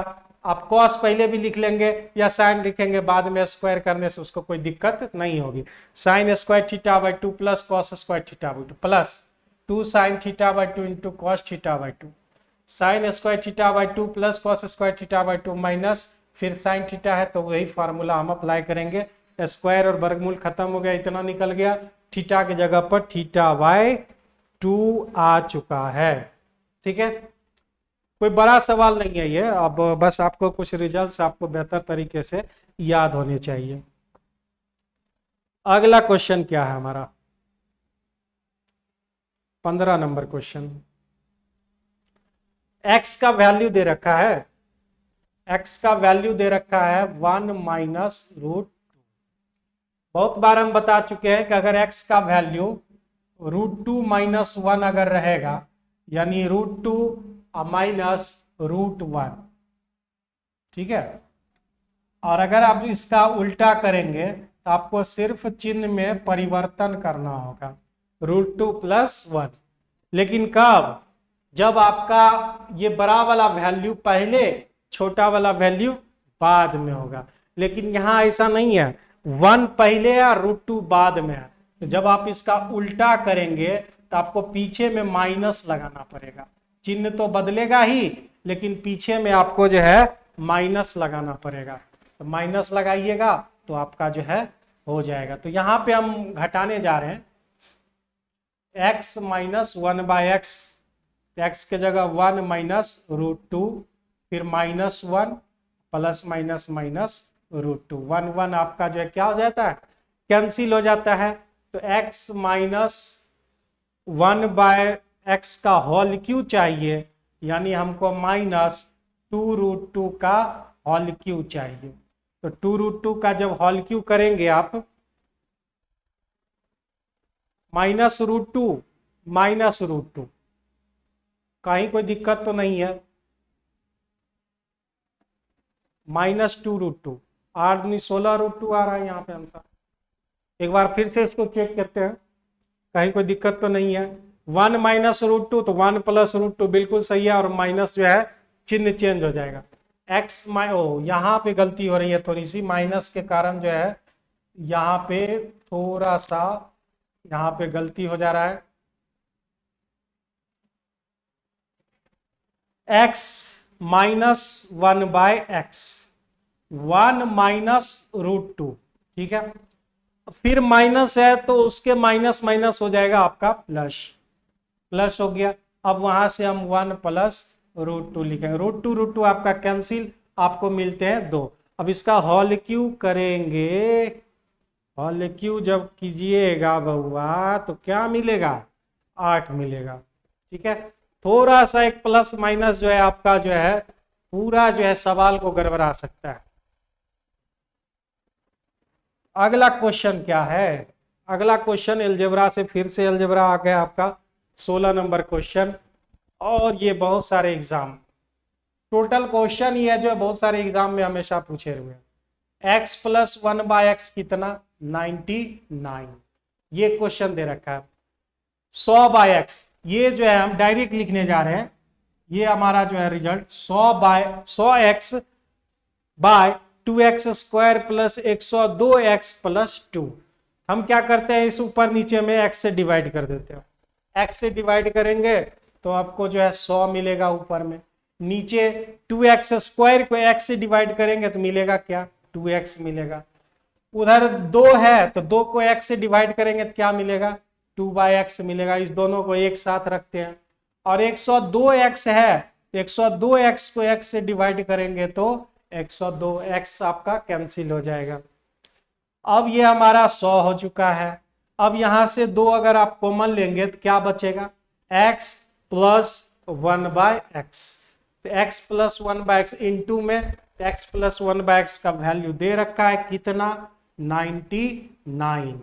आप कॉस पहले भी लिख लेंगे या साइन लिखेंगे, बाद में स्क्वायर करने से उसको कोई दिक्कत नहीं होगी। Sine square theta by 2 plus cos square theta by 2 plus 2 sine theta by 2 into cos theta by 2, sine square theta by 2 plus cos square theta by 2 minus फिर साइन थीटा है, तो वही फार्मूला हम अप्लाई करेंगे। Square और वर्गमूल खत्म हो गया, इतना निकल गया, थीटा की जगह पर थीटा बाई 2 आ चुका है। ठीक है, कोई बड़ा सवाल नहीं है ये, अब बस आपको कुछ रिजल्ट्स आपको बेहतर तरीके से याद होने चाहिए। अगला क्वेश्चन क्या है हमारा, 15 नंबर क्वेश्चन। x का वैल्यू दे रखा है, x का वैल्यू दे रखा है 1 माइनस रूट। बहुत बार हम बता चुके हैं कि अगर x का वैल्यू √2 माइनस 1 अगर रहेगा, यानी √2 माइनस √1, ठीक है। और अगर आप इसका उल्टा करेंगे तो आपको सिर्फ चिन्ह में परिवर्तन करना होगा, √2 प्लस 1। लेकिन कब, जब आपका ये बड़ा वाला वैल्यू पहले, छोटा वाला वैल्यू बाद में होगा। लेकिन यहाँ ऐसा नहीं है, 1 पहले या √2 बाद में है। तो जब आप इसका उल्टा करेंगे तो आपको पीछे में माइनस लगाना पड़ेगा। चिन्ह तो बदलेगा ही, लेकिन पीछे में आपको जो है माइनस लगाना पड़ेगा। तो माइनस लगाइएगा तो आपका जो है हो जाएगा। तो यहाँ पे हम घटाने जा रहे हैं x माइनस 1/x, x के जगह 1 माइनस √2, फिर -1 प्लस माइनस माइनस √2। 1 1 आपका जो है क्या हो जाता है, कैंसिल हो जाता है। तो x माइनस 1/x का होल क्यू चाहिए, यानी हमको -2√2 का होल क्यू चाहिए। तो 2√2 का जब होल क्यू करेंगे आप, -√2 कहीं कोई दिक्कत तो नहीं है, -2√2 8 दूनी 16√2 आ रहा है यहाँ पे आंसर। एक बार फिर से इसको चेक करते हैं, कहीं कोई दिक्कत तो नहीं है। 1 -√2 तो 1 + √2 बिल्कुल सही है, और माइनस जो है चिन्ह चेंज हो जाएगा। यहाँ पे गलती हो रही है थोड़ी सी, माइनस के कारण जो है यहाँ पे थोड़ा सा यहाँ पे गलती हो जा रहा है। x माइनस 1/x, 1 -√2, ठीक है। फिर माइनस है तो उसके माइनस माइनस हो जाएगा आपका प्लस, प्लस हो गया। अब वहां से हम 1 + √2 लिखेंगे। √2 आपका कैंसिल, आपको मिलते हैं 2। अब इसका होल क्यू करेंगे, होल क्यू जब कीजिएगा बहुआ तो क्या मिलेगा, 8 मिलेगा, ठीक है। थोड़ा सा एक प्लस माइनस जो है आपका जो है पूरा जो है सवाल को गड़बड़ा सकता है। अगला क्वेश्चन क्या है, अगला क्वेश्चन अलजेब्रा से, फिर से अलजेब्रा आ गया आपका 16 नंबर क्वेश्चन। और ये बहुत सारे एग्जाम, टोटल क्वेश्चन ही है जो बहुत सारे एग्जाम में हमेशा पूछे हुए हैं। x + 1/x कितना, 99, ये क्वेश्चन दे रखा है। 100/x, ये जो है हम डायरेक्ट लिखने जा रहे हैं, ये हमारा जो है result 100x bye 2x² + 102x + 2। हम क्या करते हैं, इस ऊपर नीचे में x से डिवाइड कर देते हैं। x से डिवाइड करेंगे तो आपको जो है 100 मिलेगा ऊपर में, नीचे 2x² को x से डिवाइड करेंगे तो मिलेगा क्या, 2x मिलेगा। उधर 2 है तो 2 को x से डिवाइड करेंगे तो क्या मिलेगा, 2/x मिलेगा। इस दोनों को एक साथ रखते हैं। और 102x है, 102x को x से डिवाइड करेंगे तो 102x आपका कैंसिल हो जाएगा। अब ये हमारा 100 हो चुका है। अब यहां से 2 अगर आप कॉमन लेंगे तो क्या बचेगा, x + 1/x। तो x + 1/x इंटू में x + 1/x का वैल्यू दे रखा है कितना, 99,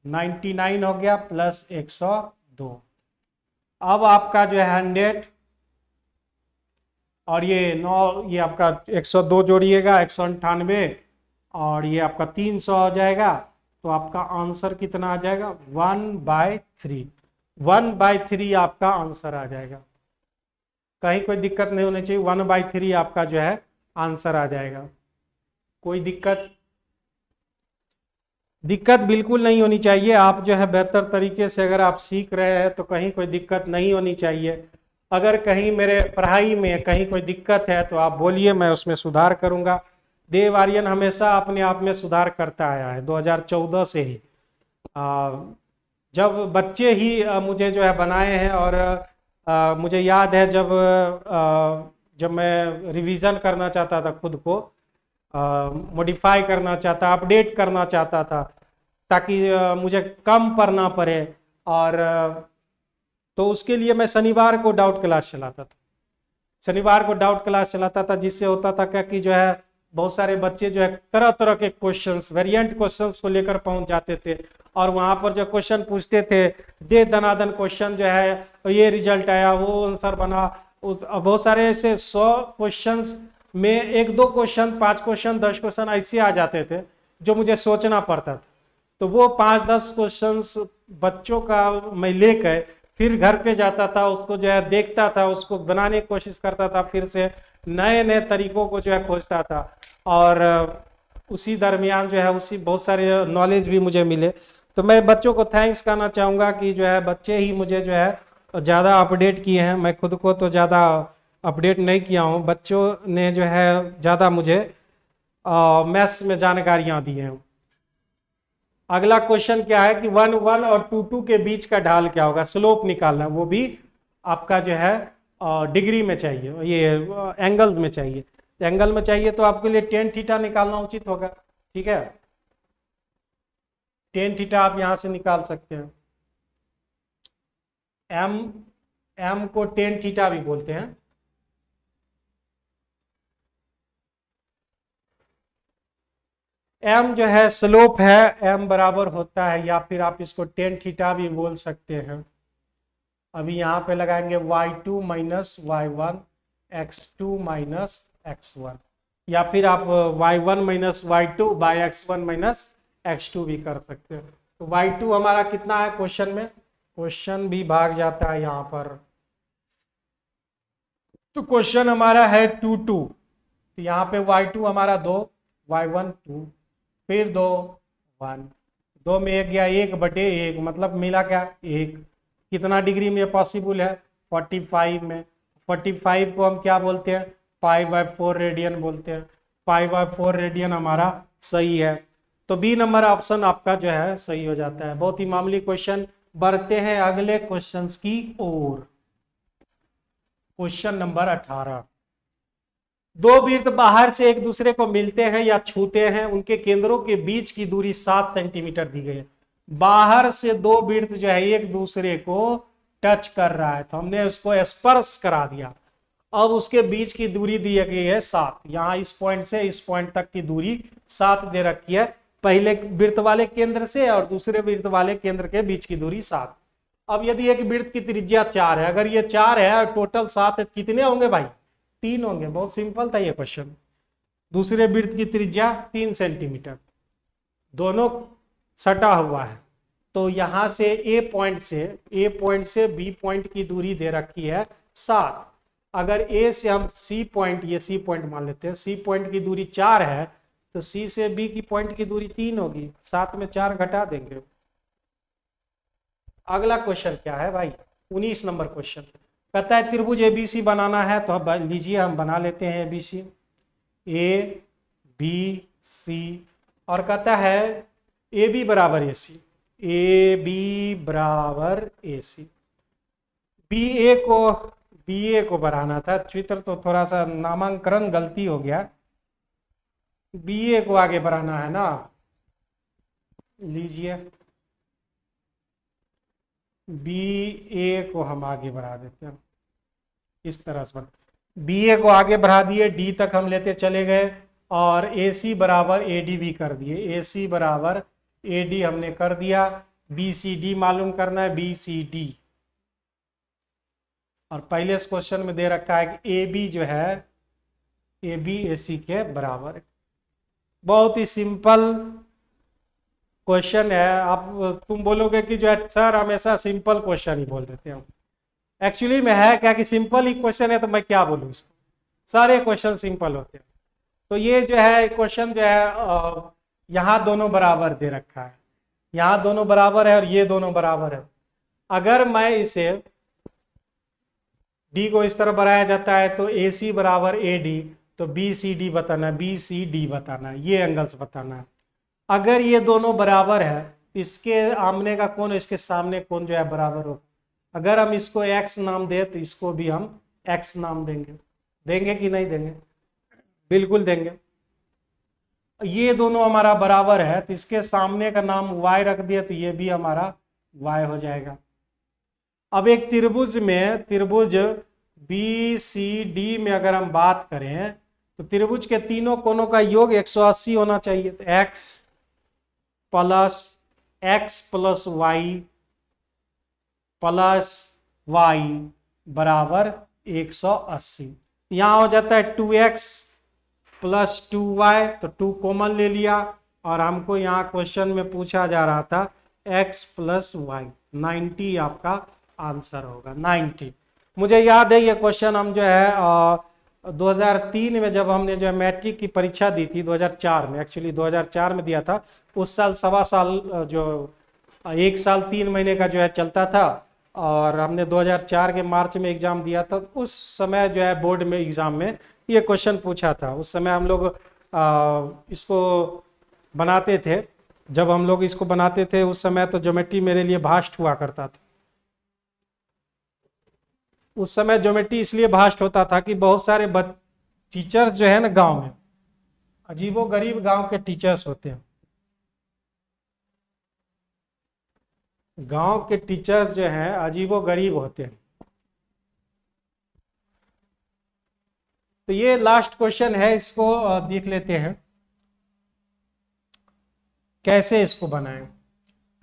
99 हो गया प्लस 102। अब आपका जो है 100 और ये 9, ये आपका 102 जोड़िएगा 198, और ये आपका 300 हो जाएगा। तो आपका आंसर कितना आ जाएगा, 1/3, 1/3 आपका आंसर आ जाएगा। कहीं कोई दिक्कत नहीं होनी चाहिए, 1/3 आपका जो है आंसर आ जाएगा। कोई दिक्कत बिल्कुल नहीं होनी चाहिए। आप जो है बेहतर तरीके से अगर आप सीख रहे हैं तो कहीं कोई दिक्कत नहीं होनी चाहिए। अगर कहीं मेरे पढ़ाई में कहीं कोई दिक्कत है तो आप बोलिए, मैं उसमें सुधार करूंगा। देव आर्यन हमेशा अपने आप में सुधार करता आया है 2014 से ही। जब बच्चे ही मुझे जो है बनाए हैं, और मुझे याद है जब मैं रिवीजन करना चाहता था, खुद को मॉडिफाई करना चाहता, अपडेट करना चाहता था, ताकि मुझे कम पढ़ना पड़े, और तो उसके लिए मैं शनिवार को डाउट क्लास चलाता था। शनिवार को डाउट क्लास चलाता था, जिससे होता था क्या कि जो है बहुत सारे बच्चे जो है तरह तरह के क्वेश्चंस, वेरिएंट क्वेश्चंस को लेकर पहुंच जाते थे, और वहां पर जो क्वेश्चन पूछते थे, दे दनादन क्वेश्चन जो है, ये रिजल्ट आया, वो आंसर बना। बहुत सारे ऐसे 100 क्वेश्चंस में 1-2 क्वेश्चन, 5 क्वेश्चन, 10 क्वेश्चन ऐसे आ जाते थे जो मुझे सोचना पड़ता था। तो वो 5-10 क्वेश्चंस बच्चों का मैं लेकर फिर घर पे जाता था, उसको जो है देखता था, उसको बनाने की कोशिश करता था, फिर से नए नए तरीकों को जो है खोजता था, और उसी दरमियान जो है उसी बहुत सारे नॉलेज भी मुझे मिले। तो मैं बच्चों को थैंक्स कहना चाहूँगा कि जो है बच्चे ही मुझे जो है ज़्यादा अपडेट किए हैं, मैं खुद को तो ज़्यादा अपडेट नहीं किया हूँ, बच्चों ने जो है ज़्यादा मुझे मैथ्स में जानकारियाँ दी हैं। अगला क्वेश्चन क्या है कि 1 1 और 2 2 के बीच का ढाल क्या होगा, स्लोप निकालना, वो भी आपका जो है डिग्री में चाहिए, ये एंगल में चाहिए। एंगल में चाहिए तो आपके लिए टेन थीटा निकालना उचित होगा। ठीक है, टेन थीटा आप यहां से निकाल सकते हैं। एम एम को टेन थीटा भी बोलते हैं। एम जो है स्लोप है, एम बराबर होता है, या फिर आप इसको टेन थीटा भी बोल सकते हैं। अभी यहाँ पे लगाएंगे y2 minus y1 x2 minus x1, या फिर आप y1 minus y2 by x1 minus x2 भी कर सकते हैं। तो y2 हमारा कितना है क्वेश्चन में, क्वेश्चन भी भाग जाता है यहाँ पर, तो क्वेश्चन हमारा है 2 2, तो यहाँ पे y2 हमारा 2, y1 2, फिर 2 1, 2 में 1 गया 1/1, मतलब मिला क्या 1। कितना डिग्री में पॉसिबल है, 45 में। 45 को हम क्या बोलते हैं, π/4 रेडियन बोलते हैं। π/4 रेडियन हमारा सही है, तो बी नंबर ऑप्शन आपका जो है सही हो जाता है। बहुत ही मामूली क्वेश्चन। बढ़ते हैं अगले क्वेश्चंस की ओर। क्वेश्चन नंबर 18, दो वृत्त बाहर से एक दूसरे को मिलते हैं या छूते हैं, उनके केंद्रों के बीच की दूरी 7 सेंटीमीटर दी गई है। बाहर से दो वृत्त जो है एक दूसरे को टच कर रहा है, तो हमने उसको स्पर्श करा दिया। अब उसके बीच की दूरी दी गई है 7, यहाँ इस पॉइंट से इस पॉइंट तक की दूरी 7 दे रखी है, पहले वृत्त वाले केंद्र से और दूसरे वृत्त वाले केंद्र के बीच की दूरी 7। अब यदि एक वृत्त की त्रिज्या 4 है, अगर ये 4 है और टोटल 7 है, कितने होंगे भाई, 3 होंगे। बहुत सिंपल था ये क्वेश्चन। दूसरे वृत्त की त्रिज्या 3 सेंटीमीटर, दोनों सटा हुआ है, तो यहां से ए पॉइंट से बी पॉइंट की दूरी दे रखी है 7। अगर ए से हम सी पॉइंट, ये सी पॉइंट मान लेते हैं, सी पॉइंट की दूरी 4 है, तो सी से बी की पॉइंट की दूरी 3 होगी, 7 में 4 घटा देंगे। अगला क्वेश्चन क्या है भाई, 19 नंबर क्वेश्चन। कहता है त्रिभुज एबीसी बनाना है, तो अब लीजिए हम बना लेते हैं एबीसी, ए बी सी, और कहता है ए बी बराबर ए सी, ए बी बराबर ए सी। बी ए को बढ़ाना था, चित्र तो थोड़ा सा नामांकन गलती हो गया, बी ए को आगे बढ़ाना है ना, लीजिए बी ए को हम आगे बढ़ा देते हैं इस तरह से। बी ए को आगे बढ़ा दिए, डी तक हम लेते चले गए, और ए सी बराबर ए डी भी कर दिए, ए सी बराबर ए डी हमने कर दिया। बी सी डी मालूम करना है, बी सी डी, और पहले इस क्वेश्चन में दे रखा है कि ए बी जो है ए बी ए सी के बराबर है। बहुत ही सिंपल क्वेश्चन है। आप तुम बोलोगे कि जो है सर हमेशा सिंपल क्वेश्चन ही बोल देते हो, एक्चुअली में है क्या कि सिंपल ही क्वेश्चन है, तो मैं क्या बोलूँ इसको, सारे क्वेश्चन सिंपल होते हैं। तो ये जो है क्वेश्चन जो है यहाँ दोनों बराबर दे रखा है, यहाँ दोनों बराबर है और ये दोनों बराबर है। अगर मैं इसे डी को इस तरह बढ़ाया जाता है, तो ए सी बराबर ए डी, तो बी सी डी बताना है, बी सी डी बताना है, ये एंगल्स बताना है। अगर ये दोनों बराबर है, इसके आमने का कोण इसके सामने कोण जो है बराबर हो। अगर हम इसको x नाम दे, तो इसको भी हम x नाम देंगे। देंगे कि नहीं देंगे, बिल्कुल देंगे। ये दोनों हमारा बराबर है, तो इसके सामने का नाम y रख दिया, तो ये भी हमारा y हो जाएगा। अब एक त्रिभुज बी सी डी में अगर हम बात करें, तो त्रिभुज के तीनों कोणों का योग 180 होना चाहिए। तो x प्लस वाई बराबर 180। यहाँ हो जाता है 2x प्लस 2y, तो 2 कॉमन ले लिया, और हमको यहाँ क्वेश्चन में पूछा जा रहा था x प्लस वाई, 90 आपका आंसर होगा, 90। मुझे याद है ये क्वेश्चन हम जो है 2003 में जब हमने जो है मैट्रिक की परीक्षा दी थी, 2004 में, एक्चुअली 2004 में दिया था। उस साल 1.25 साल जो 1 साल 3 महीने का जो है चलता था, और हमने 2004 के मार्च में एग्जाम दिया था। उस समय जो है बोर्ड में एग्जाम में ये क्वेश्चन पूछा था। उस समय हम लोग इसको बनाते थे। जब हम लोग इसको बनाते थे उस समय तो ज्योमेट्री मेरे लिए भास्ट हुआ करता था। उस समय ज्योमेट्री इसलिए भास्ट होता था कि बहुत सारे टीचर्स जो है ना गांव में, अजीबो गरीब गांव के टीचर्स होते हैं। गांव के टीचर्स जो हैं अजीबो गरीब होते हैं। तो ये लास्ट क्वेश्चन है, इसको देख लेते हैं कैसे इसको बनाएं।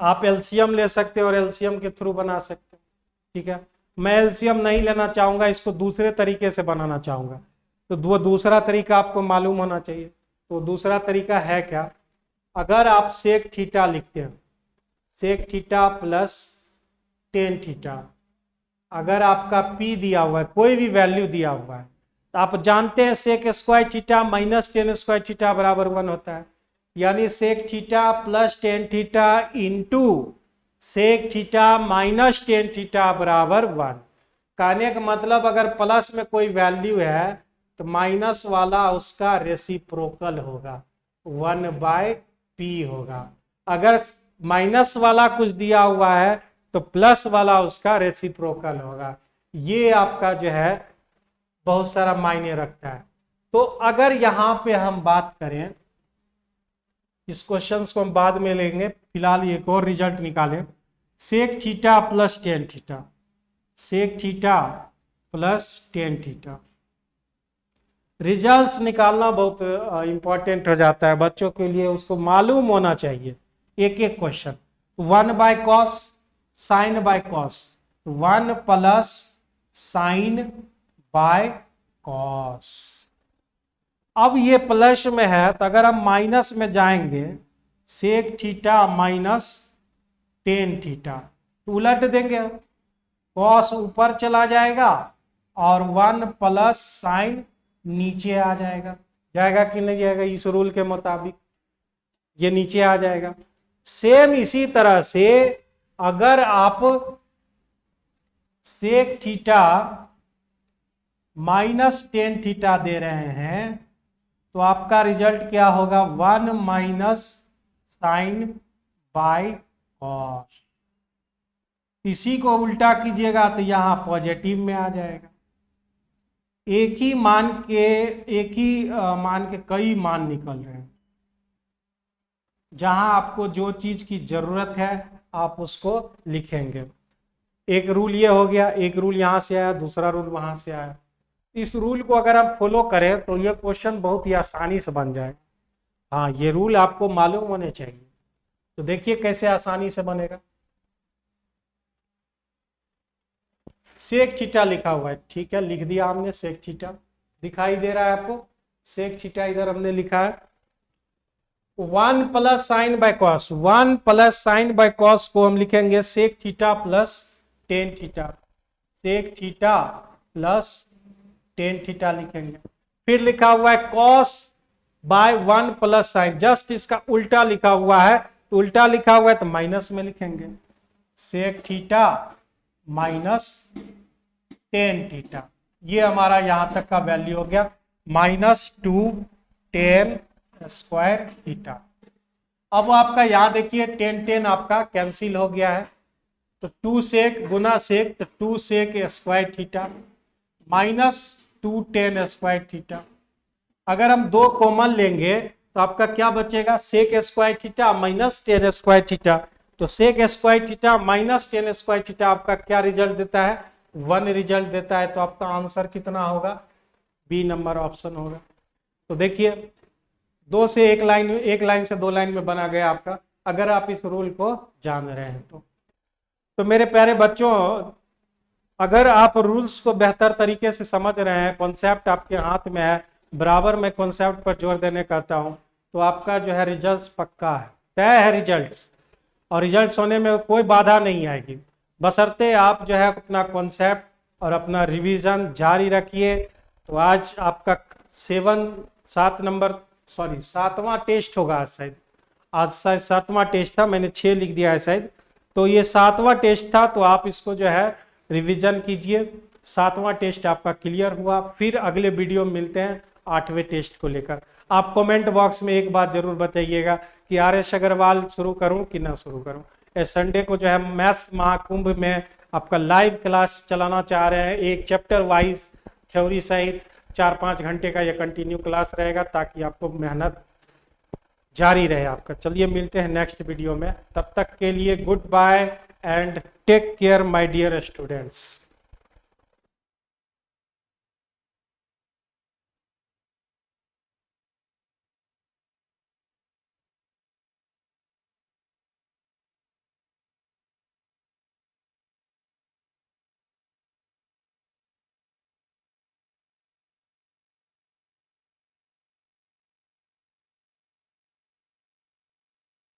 आप एलसीएम ले सकते हो और एलसीएम के थ्रू बना सकते हो। ठीक है, मैं एलसीएम नहीं लेना चाहूंगा, इसको दूसरे तरीके से बनाना चाहूंगा। तो वो दूसरा तरीका आपको मालूम होना चाहिए। तो दूसरा तरीका है क्या? अगर आप सेक थीटा लिखते हैं, sec theta plus tan theta, अगर आपका P दिया हुआ है, कोई भी वैल्यू दिया हुआ है, तो आप जानते हैं sec square theta minus tan square theta बराबर 1 होता है। यानी sec theta plus tan theta into sec theta minus tan theta बराबर 1। कहने का मतलब अगर प्लस में कोई वैल्यू है तो माइनस वाला उसका रेसिप्रोकल होगा, 1/P होगा। अगर माइनस वाला कुछ दिया हुआ है तो प्लस वाला उसका रेसिप्रोकल होगा। ये आपका जो है बहुत सारा मायने रखता है। तो अगर यहां पे हम बात करें, इस क्वेश्चन को हम बाद में लेंगे, फिलहाल एक और रिजल्ट निकालें। Sec theta plus tan theta, sec theta plus tan theta. Results निकालना बहुत इंपॉर्टेंट हो जाता है बच्चों के लिए, उसको मालूम होना चाहिए एक एक question. 1/cos sine by cos, 1 plus sine by cos. अब ये प्लस में है तो अगर हम माइनस में जाएंगे, sec theta minus tan theta, तो उलट देंगे, कॉस ऊपर चला जाएगा और 1 प्लस साइन नीचे आ जाएगा। जाएगा कि नहीं जाएगा? इस रूल के मुताबिक ये नीचे आ जाएगा। सेम इसी तरह से अगर आप sec theta minus tan theta दे रहे हैं तो आपका रिजल्ट क्या होगा? 1 माइनस साइन बाय कॉस। इसी को उल्टा कीजिएगा तो यहां पॉजिटिव में आ जाएगा। एक ही मान के कई मान निकल रहे हैं। जहां आपको जो चीज की जरूरत है आप उसको लिखेंगे। एक रूल ये हो गया, एक रूल यहां से आया, दूसरा रूल वहां से आया। इस रूल को अगर हम फॉलो करें तो ये क्वेश्चन बहुत ही आसानी से बन जाए। हाँ, ये रूल आपको मालूम होने चाहिए। तो देखिए कैसे आसानी से बनेगा। सेक थीटा लिखा हुआ है, ठीक है, लिख दिया हमने सेक थीटा। दिखाई दे रहा है आपको? सेक थीटा इधर हमने लिखा है। 1 plus sine by cos, 1 plus sine by cos को हम लिखेंगे sec theta plus tan theta, sec theta plus tan theta लिखेंगे। फिर लिखा हुआ है cos by 1 plus sine, just इसका उल्टा लिखा हुआ है, तो उल्टा लिखा हुआ है तो माइनस में लिखेंगे, sec theta minus tan theta. ये हमारा यहां तक का वैल्यू हो गया, -2 टेन स्क्वायर थीटा। अब आपका यहां देखिए टेन टेन आपका कैंसिल हो गया है, तो 2 सेक गुना सेक, तो 2 sec square theta -2 tan square theta. अगर हम 2 कॉमन लेंगे तो आपका क्या बचेगा? Sec square theta minus tan square theta. तो sec square theta minus tan square theta आपका क्या रिजल्ट देता है? 1 रिजल्ट देता है। तो आपका आंसर कितना होगा? बी नंबर ऑप्शन होगा। तो देखिए 2 से 1 लाइन, 1 लाइन से 2 लाइन में बना गया आपका, अगर आप इस रूल को जान रहे हैं तो मेरे प्यारे बच्चों, अगर आप रूल्स को बेहतर तरीके से समझ रहे हैं, कॉन्सेप्ट आपके हाथ में है, बराबर मैं कॉन्सेप्ट पर जोर देने कहता हूं, तो आपका जो है रिजल्ट पक्का है, तय है रिजल्ट। और रिजल्ट होने में कोई बाधा नहीं आएगी, बशर्ते आप जो है अपना कॉन्सेप्ट और अपना रिवीजन जारी रखिए। तो आज आपका 7वां टेस्ट होगा आज शायद। आज शायद 7वां टेस्ट था, मैंने 6 लिख दिया है शायद। तो ये 7वां टेस्ट था, तो आप इसको जो है रिवीजन कीजिए। 7वां टेस्ट आपका क्लियर हुआ। फिर अगले वीडियो में मिलते हैं 8वें टेस्ट को लेकर। आप कमेंट बॉक्स में एक बात जरूर बताइएगा कि आर.एस. अग्रवाल शुरू करूं कि ना शुरू करूं। संडे को जो है मैथ्स महाकुंभ में आपका लाइव क्लास चलाना चाह रहे हैं, एक चैप्टर वाइज थ्योरी सहित 4-5 घंटे का ये कंटिन्यू क्लास रहेगा, ताकि आपको मेहनत जारी रहे आपका। चलिए मिलते हैं नेक्स्ट वीडियो में, तब तक के लिए goodbye and take care my dear students.